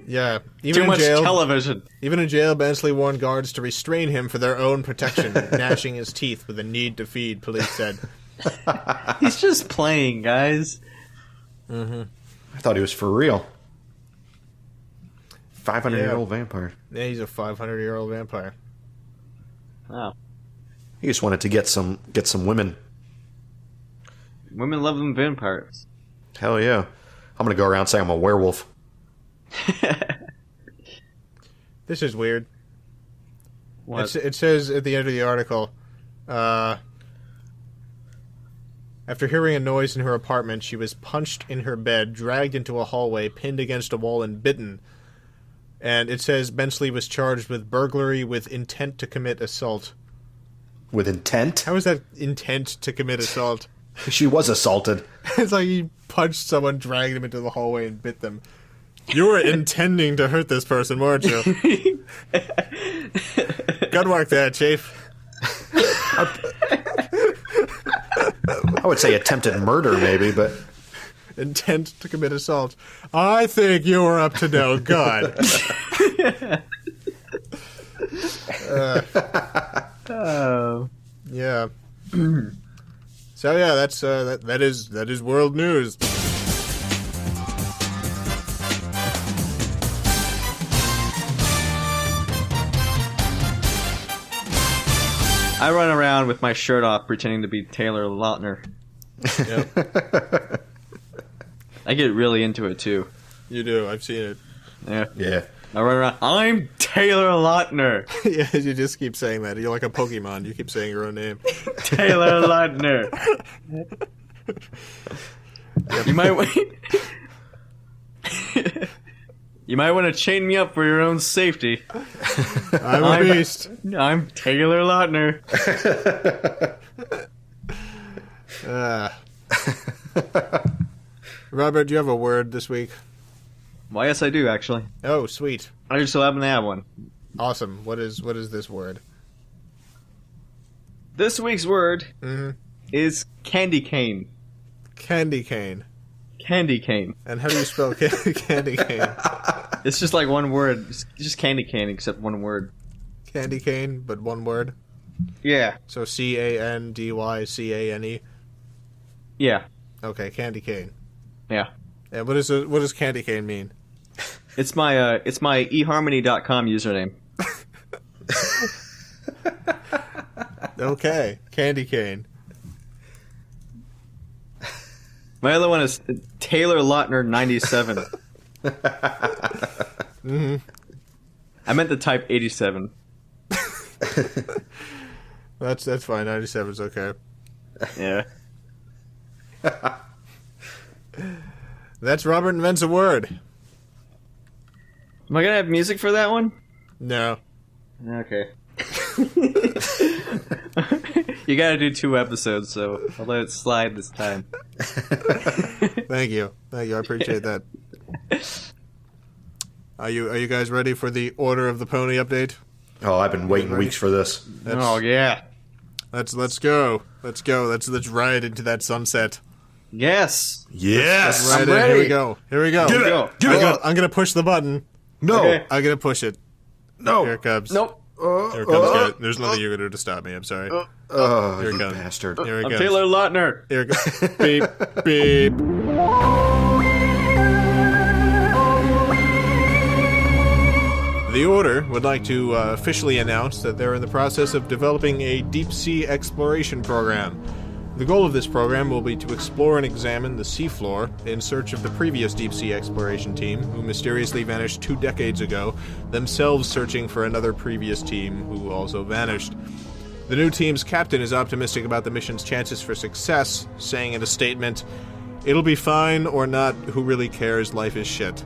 Yeah, even Too much in jail, television. Even in jail, Bensley warned guards to restrain him for their own protection, gnashing his teeth with a need to feed, police said. He's just playing, guys. I thought he was for real. 500-year-old vampire. Yeah, he's a 500-year-old vampire. Wow. He just wanted to get some women. Women love them vampires. Hell yeah. I'm going to go around saying I'm a werewolf. This is weird. What? It says at the end of the article, after hearing a noise in her apartment, she was punched in her bed, dragged into a hallway, pinned against a wall, and bitten. And it says Bensley was charged with burglary with intent to commit assault. With intent? How is that intent to commit assault? She was assaulted. It's like he punched someone, dragged them into the hallway, and bit them. You were intending to hurt this person, weren't you? Good work there, Chief. I would say attempted murder, maybe, but... Intent to commit assault. I think you were up to no good. Oh. Yeah. So yeah, that's that is world news. I run around with my shirt off pretending to be Taylor Lautner. Yep. I get really into it, too. You do. I've seen it. Yeah. Yeah. I run around, I'm Taylor Lautner. Yeah, you just keep saying that. You're like a Pokemon. You keep saying your own name. Taylor Lautner. You might You might want to chain me up for your own safety. I'm a beast. I'm Taylor Lautner. Robert, do you have a word this week? Well, yes, I do, actually. Oh, sweet. I just so happen to have one. Awesome. What is this word? This week's word is Candycane. Candycane. Candycane. And how do you spell Candycane? It's just like one word. It's just Candycane, except one word. Candycane, but one word? Yeah. So Candycane. Yeah. Okay, Candycane. Yeah. And what does Candycane mean? It's my eharmony.com username. Okay, Candycane. My other one is Taylor Lautner 97. I meant to type 87. That's fine. 97's okay. Yeah. That's Robert Invents a Word. Am I gonna have music for that one? No. Okay. You gotta do 2 episodes, so I'll let it slide this time. Thank you. I appreciate that. Are you guys ready for the Order of the Pony update? Oh, I've been waiting weeks for this. Oh yeah. Let's go. Let's ride into that sunset. Yes. Yes. Right I'm in. ready. Here we go. Give it. Go. Give it. I'm gonna push the button. No. Okay. I'm gonna push it. No. Here it comes. Nope. Here it comes. Guys. There's nothing you can do to stop me. I'm sorry. Oh, Here it you comes. bastard. Here it I'm goes. Taylor Lautner. Here it goes. Beep beep. The Order would like to officially announce that they're in the process of developing a deep-sea exploration program. The goal of this program will be to explore and examine the seafloor in search of the previous deep-sea exploration team, who mysteriously vanished 2 decades ago, themselves searching for another previous team who also vanished. The new team's captain is optimistic about the mission's chances for success, saying in a statement, "It'll be fine or not, who really cares, life is shit."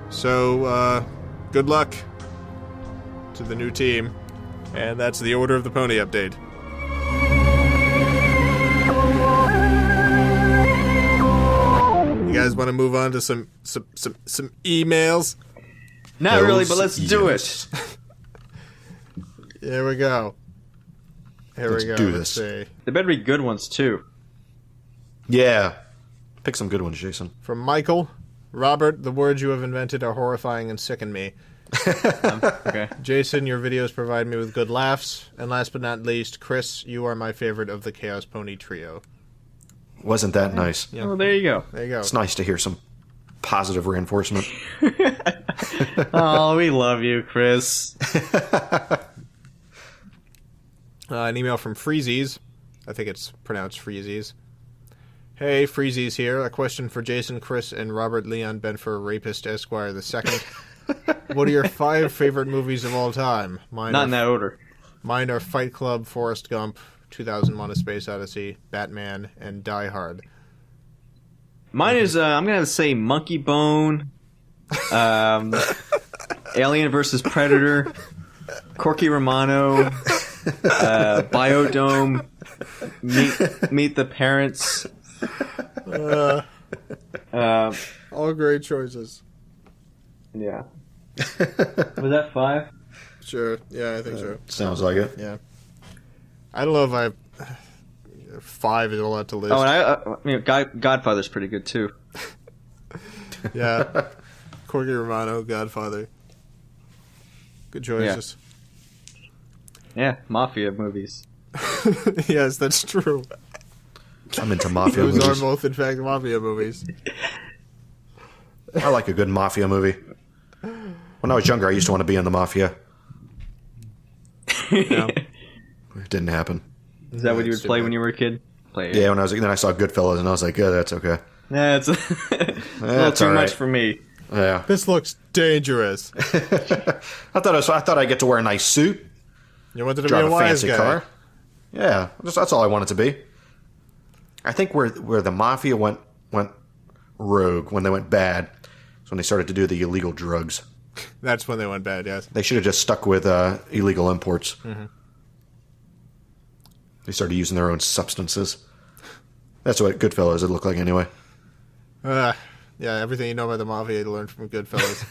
So, good luck to the new team. And that's the Order of the Pony update. You guys want to move on to some emails? Not really, but let's do it. Here we go. Let's do this. Let's see. They better be good ones, too. Yeah. Pick some good ones, Jason. From Michael. Robert, the words you have invented are horrifying and sicken me. Okay. Jason, your videos provide me with good laughs. And last but not least, Chris, you are my favorite of the Chaos Pony trio. Wasn't that nice? Yeah. Oh, there you go. There you go. It's nice to hear some positive reinforcement. Oh, we love you, Chris. An email from Freezies. I think it's pronounced Freezies. Hey, Freezies here. A question for Jason, Chris, and Robert Leon Benfer, Rapist Esquire II. What are your 5 favorite movies of all time? Not in that order. Mine are Fight Club, Forrest Gump, 2001: A Space Odyssey, Batman, and Die Hard. Mine is, I'm going to say Monkey Bone, Alien vs. Predator, Corky Romano, Biodome, Meet the Parents. All great choices. Yeah. Was that 5? Sure. Yeah, I think so. Sounds like it. Yeah. I don't know if I... 5 is a lot to list. Oh, and I mean, Godfather's pretty good, too. Yeah. Corky Romano, Godfather. Good choices. Yeah, Mafia movies. Yes, that's true. I'm into mafia Those movies. are both, in fact, Mafia movies. I like a good mafia movie. When I was younger, I used to want to be in the mafia. Yeah. It didn't happen. Is that what you would play when you were a kid? Play it. Yeah, when I was then I saw Goodfellas and I was like, yeah, that's okay. Yeah, it's a little too all much right. for me. Yeah. This looks dangerous. I thought I'd get to wear a nice suit, You wanted to drive be a a wise fancy guy. car. Yeah, that's all I wanted to be. I think where the mafia went rogue, when they went bad, is when they started to do the illegal drugs. That's when they went bad, yes. They should have just stuck with illegal imports. Mm-hmm. They started using their own substances. That's what Goodfellas would look like anyway. Yeah, everything you know about the Mafia you learned from Goodfellas.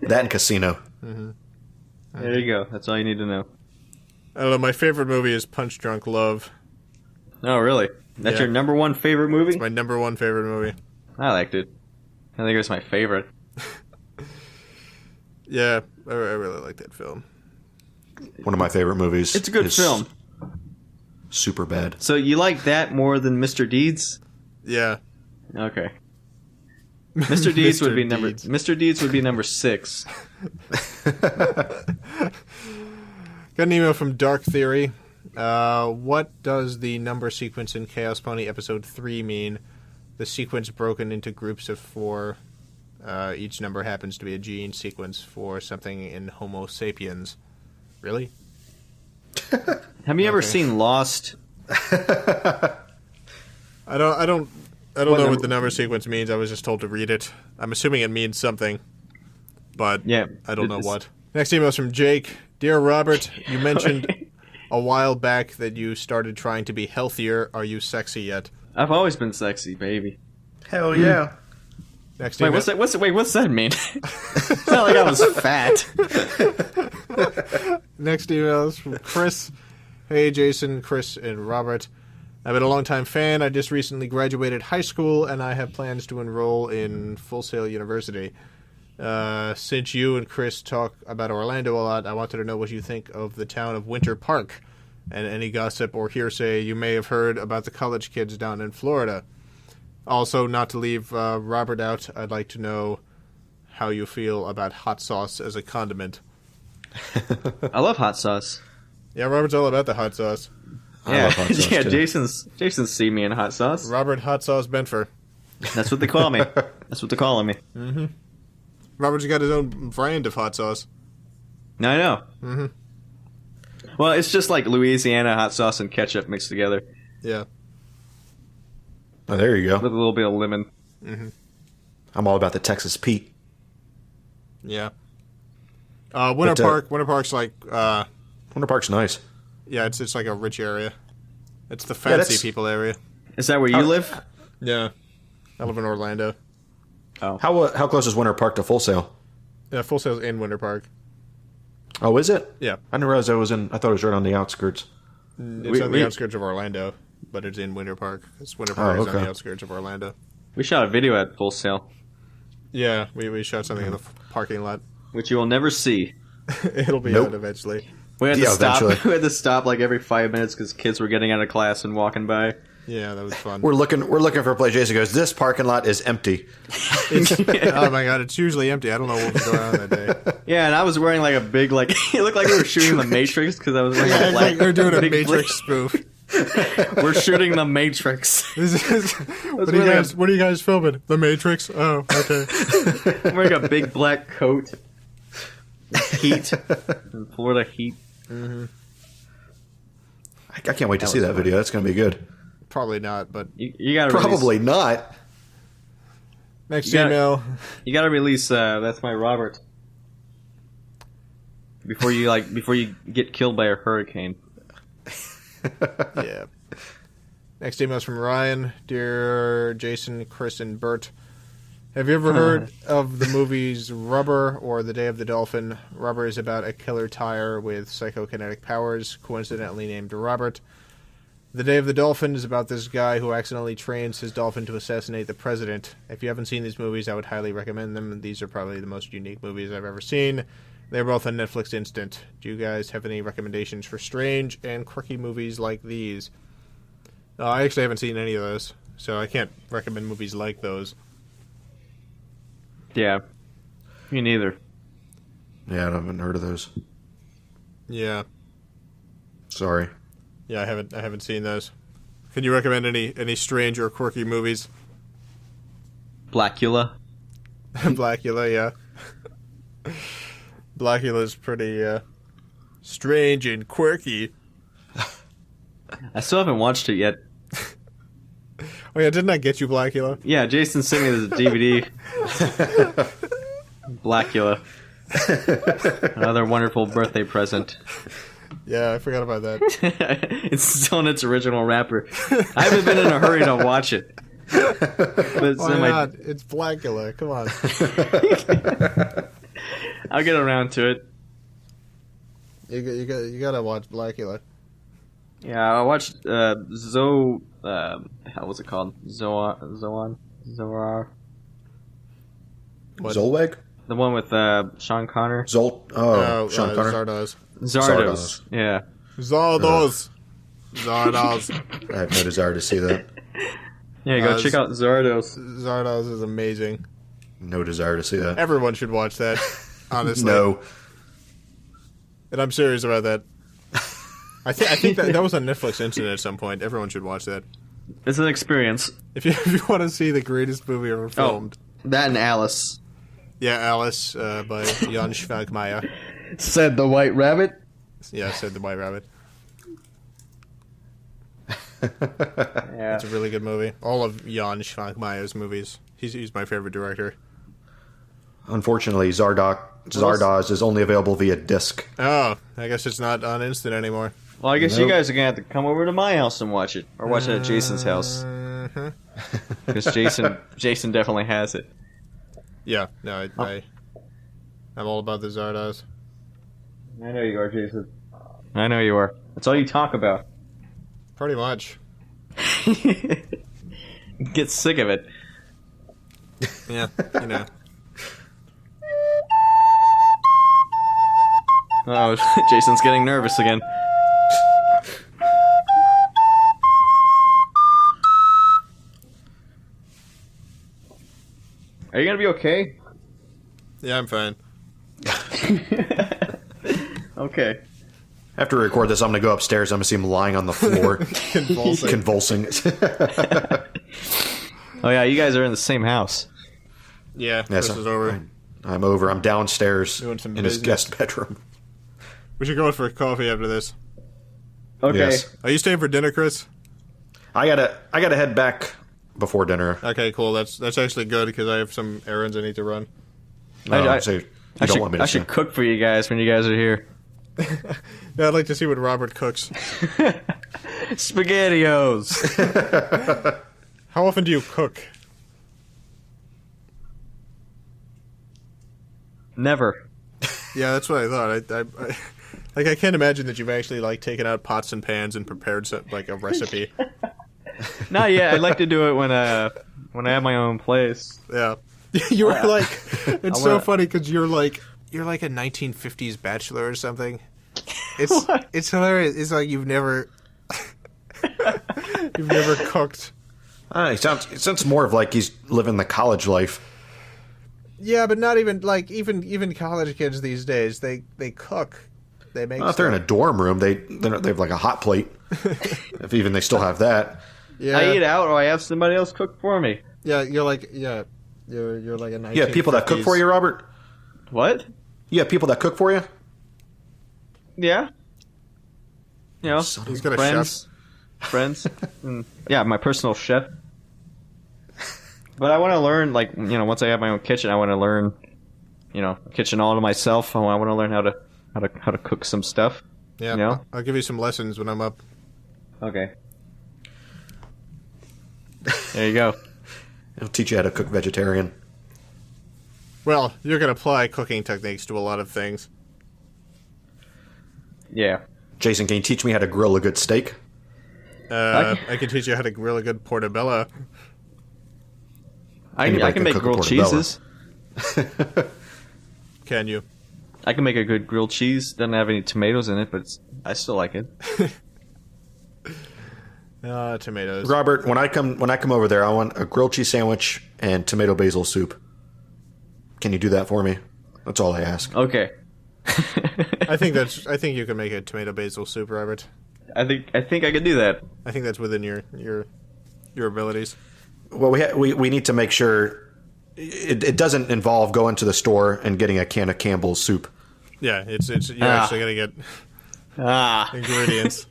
That and Casino. There you go. That's all you need to know. I don't know, my favorite movie is Punch Drunk Love. Oh, really? That's Yeah. your number one favorite movie? It's my number 1 favorite movie. I liked it. I think it was my favorite. Yeah, I really like that film. One of my favorite movies. It's a good is film. Super bad. So you like that more than Mr. Deeds? Yeah. Okay. Mr. Deeds would be number. Deeds. Mr. Deeds would be number 6. Got an email from Dark Theory. What does the number sequence in Chaos Pony Episode 3 mean? The sequence broken into groups of 4. Each number happens to be a gene sequence for something in Homo sapiens. Really? Have you ever Okay. seen Lost? I don't know what the number sequence means. I was just told to read it. I'm assuming it means something, but Yeah, I don't know it's- what. Next email is from Jake. Dear Robert, you mentioned a while back that you started trying to be healthier. Are you sexy yet? I've always been sexy, baby. Hell yeah. Next Wait, email. what's that mean? It's not like I was fat. Next email is from Chris. Hey, Jason, Chris, and Robert. I've been a long-time fan. I just recently graduated high school, and I have plans to enroll in Full Sail University. Since you and Chris talk about Orlando a lot, I wanted to know what you think of the town of Winter Park, and any gossip or hearsay you may have heard about the college kids down in Florida. Also, not to leave Robert out, I'd like to know how you feel about hot sauce as a condiment. I love hot sauce. Yeah, Robert's all about the hot sauce. I love hot sauce, yeah. too. Jason's seen me in hot sauce. Robert Hot Sauce Benfer. That's what they call me. That's what they're calling me. Robert's got his own brand of hot sauce. No, I know. Mm-hmm. Well, it's just like Louisiana hot sauce and ketchup mixed together Yeah. Oh, there you with go. a little bit of lemon. I'm all about the Texas Pete. Yeah. Winter But, Park. Winter Park's like, Winter Park's nice. yeah, it's like a rich area. It's the Yeah, fancy that's- people area. Is that where you live? Yeah. I live in Orlando. How close is Winter Park to Full Sail? Yeah, Full Sail's in Winter Park. Oh, is it? Yeah. I didn't realize it was in. I thought it was right on the outskirts. It's on the outskirts of Orlando, but it's in Winter Park. Winter Park is on okay. the outskirts of Orlando. We shot a video at Full Sail, Yeah, we shot something in the parking lot. which you will never see. It'll be Nope. out eventually. We had to Yeah, stop. eventually. We had to stop like every 5 minutes because kids were getting out of class and walking by. Yeah, that was fun. We're looking for a place. Jason goes, this parking lot is empty. Oh my god, it's usually empty. I don't know what was going on that day. Yeah, and I was wearing like a big like it looked like we were shooting The Matrix because I was wearing a It's black. like they're doing a big Matrix spoof. We're shooting The Matrix. What are you guys filming? The Matrix? Oh, okay. I'm wearing a big black coat. Heat. Florida heat. I can't wait to see that video. That's going to be good. Probably not, but You gotta Probably not. next You got- email. You gotta release. That's my Robert. Before you get killed by a hurricane. Yeah. Next email is from Ryan. Dear Jason, Chris, and Bert. Have you ever heard of the movies Rubber or The Day of the Dolphin? Rubber is about a killer tire with psychokinetic powers, coincidentally named Robert. The Day of the Dolphin is about this guy who accidentally trains his dolphin to assassinate the president. If you haven't seen these movies, I would highly recommend them. These are probably the most unique movies I've ever seen. They're both on Netflix Instant. Do you guys have any recommendations for strange and quirky movies like these? I actually haven't seen any of those, so I can't recommend movies like those. Yeah. Me neither. Yeah, I haven't heard of those. Yeah. Sorry. Yeah, I haven't seen those. Can you recommend any strange or quirky movies? Blackula. Blackula, yeah. Blackula's pretty strange and quirky. I still haven't watched it yet. Oh yeah, didn't I get you Blackula? Yeah, Jason sent me the DVD. Blackula. Another wonderful birthday present. Yeah, I forgot about that. It's still in its original wrapper. I haven't been in a hurry to watch it. But it's Why in my, not? It's Blackula. Come on. I'll get around to it. You gotta watch Blackula. Yeah, I watched how was it called? Zoar. What? Zolweg? The one with Sean Connery. Sean Connery. Zardoz. Zardos. Yeah. Zardoz. I have no desire to see that. Yeah, go check out Zardos. Zardoz is amazing. No desire to see that. Everyone should watch that. Honestly. No. And I'm serious about that. I think that was on Netflix Instant at some point. Everyone should watch that. It's an experience. If you want to see the greatest movie ever filmed. That and Alice. Yeah, Alice by Jan Schwankmeyer. Said the White Rabbit. Yeah, said the White Rabbit. Yeah. It's a really good movie. All of Jan Schwankmeyer's movies. He's my favorite director. Unfortunately, Zardoz is only available via disc. Oh, I guess it's not on Instant anymore. Well, I guess you Nope. guys are gonna have to come over to my house and watch it, or watch it at Jason's house, because Jason definitely has it. Yeah, no, I'm all about the Zardoz. I know you are, Jason. I know you are. That's all you talk about. Pretty much. Get sick of it. Yeah, you know. Oh, Jason's getting nervous again. Are you gonna be okay? Yeah, I'm fine. Okay. After we record this, I'm going to go upstairs. I'm going to see him lying on the floor, convulsing. Oh yeah, you guys are in the same house. Yeah, Chris is over. I'm over. I'm downstairs Doing some in his business. guest bedroom. We should go for coffee after this. Okay. Yes. Are you staying for dinner, Chris? I gotta head back before dinner. Okay, cool. That's actually good because I have some errands I need to run. So you I don't want me to should cook for you guys when you guys are here. Yeah, I'd like to see what Robert cooks. SpaghettiOs. How often do you cook? Never. Yeah, that's what I thought. I can't imagine that you've actually like taken out pots and pans and prepared like a recipe. Not yet. I'd like to do it when I have my own place. Yeah, you were like, it's so wanna- funny because you're like a 1950s bachelor or something. It's hilarious. It's like you've never cooked. It sounds more of like he's living the college life. Yeah, but not even like even college kids these days. They cook. They make. Well, if they're in a dorm room, they have like a hot plate. If even they still have that. Yeah, I eat out, or I have somebody else cook for me. yeah. You're like you're like a 1950s. You have people that cook for you, Robert. What? You have people that cook for you. Yeah. You know, He's got a friends. Yeah, my personal chef. But I want to learn, like, once I have my own kitchen, I want to learn, kitchen all to myself. I want to learn how to cook some stuff. Yeah, I'll give you some lessons when I'm up. Okay. There you go. It'll teach you how to cook vegetarian. Well, you can apply cooking techniques to a lot of things. Yeah. Jason, can you teach me how to grill a good steak? I can teach you how to grill a good portobello. I Anybody can can make cook a grilled portobello. cheeses. Can you? I can make a good grilled cheese. Doesn't have any tomatoes in it, but I still like it. Tomatoes. Robert, when I come over there, I want a grilled cheese sandwich and tomato basil soup. Can you do that for me? That's all I ask. Okay. I think you can make a tomato basil soup, Robert. I think I could do that. I think that's within your abilities. Well, we need to make sure it doesn't involve going to the store and getting a can of Campbell's soup. Yeah, you're actually gonna get ingredients.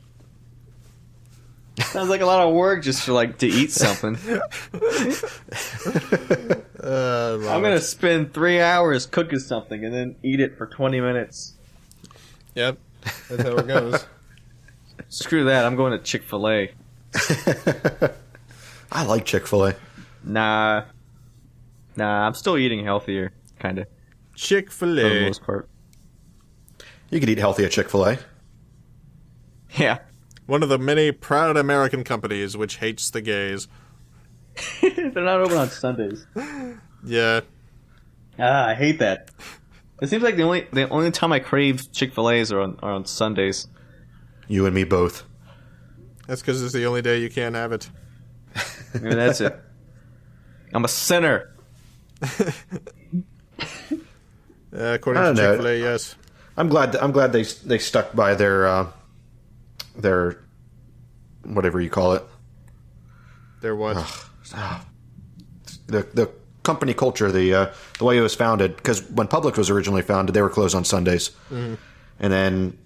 Sounds like a lot of work just to eat something. I'm gonna spend 3 hours cooking something and then eat it for 20 minutes. Yep, that's how it goes. Screw that! I'm going to Chick-fil-A. I like Chick-fil-A. Nah, I'm still eating healthier, kind of, for the Chick-fil-A. most part. You could eat healthy at Chick-fil-A. Yeah. One of the many proud American companies which hates the gays. They're not open on Sundays. Yeah. I hate that. It seems like the only time I crave Chick-fil-A's are on Sundays. You and me both. That's because it's the only day you can't have it. Maybe that's it. I'm a sinner. According I to don't know. Chick-fil-A, yes. I'm glad they stuck by their whatever you call it. They're what? The company culture, the way it was founded, because when Publix was originally founded, they were closed on Sundays. Mm-hmm. And then,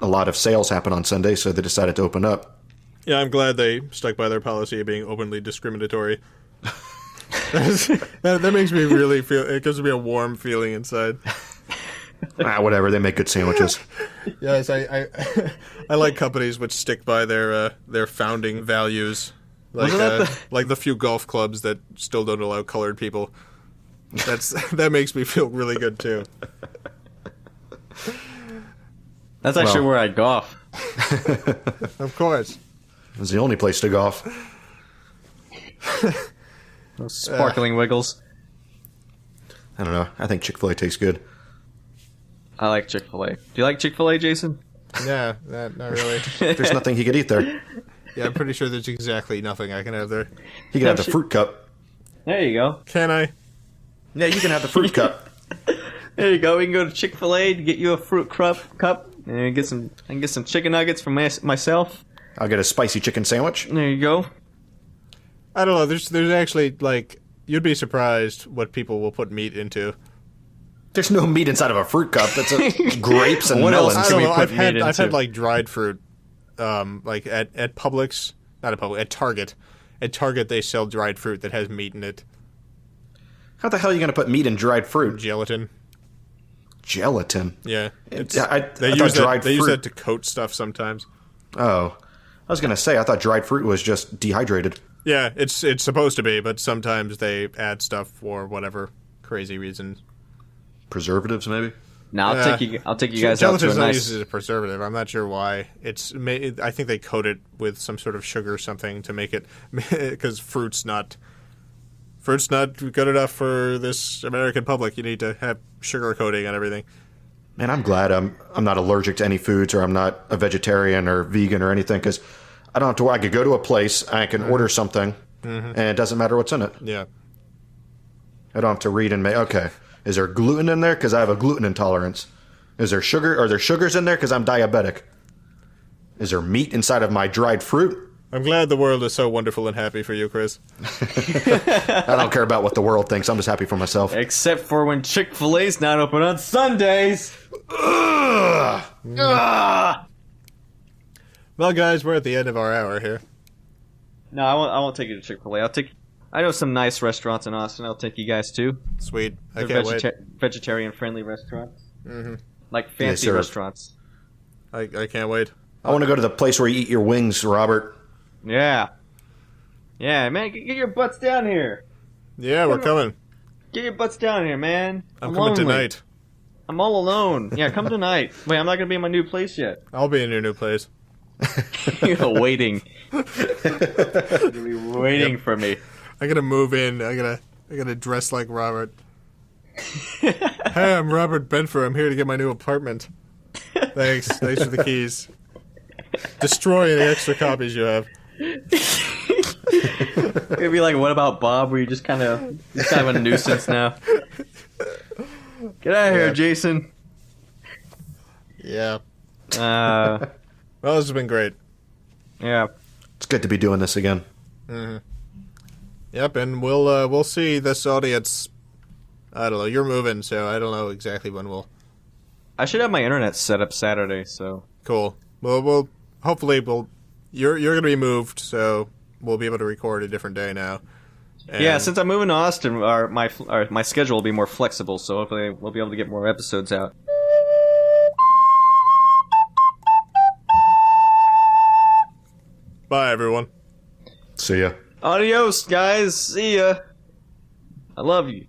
a lot of sales happen on Sundays, so they decided to open up. Yeah, I'm glad they stuck by their policy of being openly discriminatory. that makes me really feel. It gives me a warm feeling inside. Whatever. They make good sandwiches. Yes, I like companies which stick by their founding values, like like the few golf clubs that still don't allow colored people. That makes me feel really good too. That's actually where I golf. Of course. It's the only place to golf. Those sparkling wiggles. I don't know. I think Chick-fil-A tastes good. I like Chick-fil-A. Do you like Chick-fil-A, Jason? Yeah, not really. There's nothing he could eat there. Yeah, I'm pretty sure there's exactly nothing I can have there. He can have the fruit cup. There you go. Can I? Yeah, you can have the fruit cup. There you go. We can go to Chick-fil-A to get you a fruit cup, and And I can get some chicken nuggets for myself. I'll get a spicy chicken sandwich. There you go. I don't know. There's actually, like, you'd be surprised what people will put meat into. There's no meat inside of a fruit cup. That's grapes and What else melons. I don't we know. put I've meat had into? like dried fruit, like at Publix, not at Publix, at Target. At Target, they sell dried fruit that has meat in it. How the hell are you going to put meat in dried fruit? Gelatin. Gelatin. Yeah, I they thought use dried that. They use fruit- that to coat stuff sometimes. Oh. I was going to say, I thought dried fruit was just dehydrated. Yeah, it's supposed to be, but sometimes they add stuff for whatever crazy reasons. Preservatives, maybe? No, I'll take you guys out to Gelatin's a not nice. used as a preservative. I'm not sure why. I think they coat it with some sort of sugar or something to make it, because fruit's not good enough for this American public. You need to have sugar coating on everything. Man, I'm glad I'm not allergic to any foods, or I'm not a vegetarian or vegan or anything, because I don't have to. I could go to a place, I can order something, and it doesn't matter what's in it. Yeah. I don't have to read and make. Okay, is there gluten in there? Because I have a gluten intolerance. Is there sugar? Are there sugars in there? Because I'm diabetic. Is there meat inside of my dried fruit? I'm glad the world is so wonderful and happy for you, Chris. I don't care about what the world thinks. I'm just happy for myself. Except for when Chick-fil-A's not open on Sundays. Ugh. Ugh. Well, guys, we're at the end of our hour here. No, I won't take you to Chick-fil-A. I know some nice restaurants in Austin. I'll take you guys to. Sweet. I They're can't wait. vegetarian-friendly restaurants. Mm-hmm. Like fancy sir. restaurants. I can't wait. I want to go to the place where you eat your wings, Robert. Yeah. Yeah, man, get your butts down here. Yeah, we're coming. Get your butts down here, man. I'm coming lonely. tonight. I'm all alone. Yeah, come tonight. Wait, I'm not going to be in my new place yet. I'll be in your new place. Waiting. You're going to be waiting for me. I gotta move in. I gotta dress like Robert. Hey, I'm Robert Benfer. I'm here to get my new apartment. Thanks for the keys. Destroy any extra copies you have. It'd be like, what about Bob? Where you just kind of a nuisance now. Get out of here, Jason. Yeah. Uh, Well, this has been great. yeah. It's good to be doing this again. Mm-hmm. Yep, and we'll see this audience. I don't know. You're moving, so I don't know exactly when we'll. I should have my internet set up Saturday, so. Cool. Well, hopefully you're gonna be moved, so we'll be able to record a different day now. And Yeah, since I'm moving to Austin, my schedule will be more flexible, so hopefully we'll be able to get more episodes out. Bye, everyone. See ya. Adios, guys. See ya. I love you.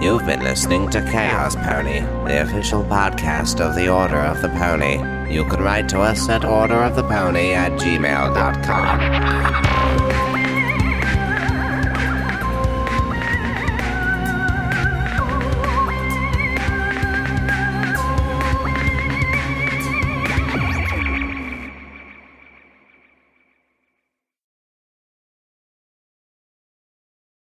You've been listening to Chaos Pony, the official podcast of the Order of the Pony. You can write to us at orderofthepony@gmail.com.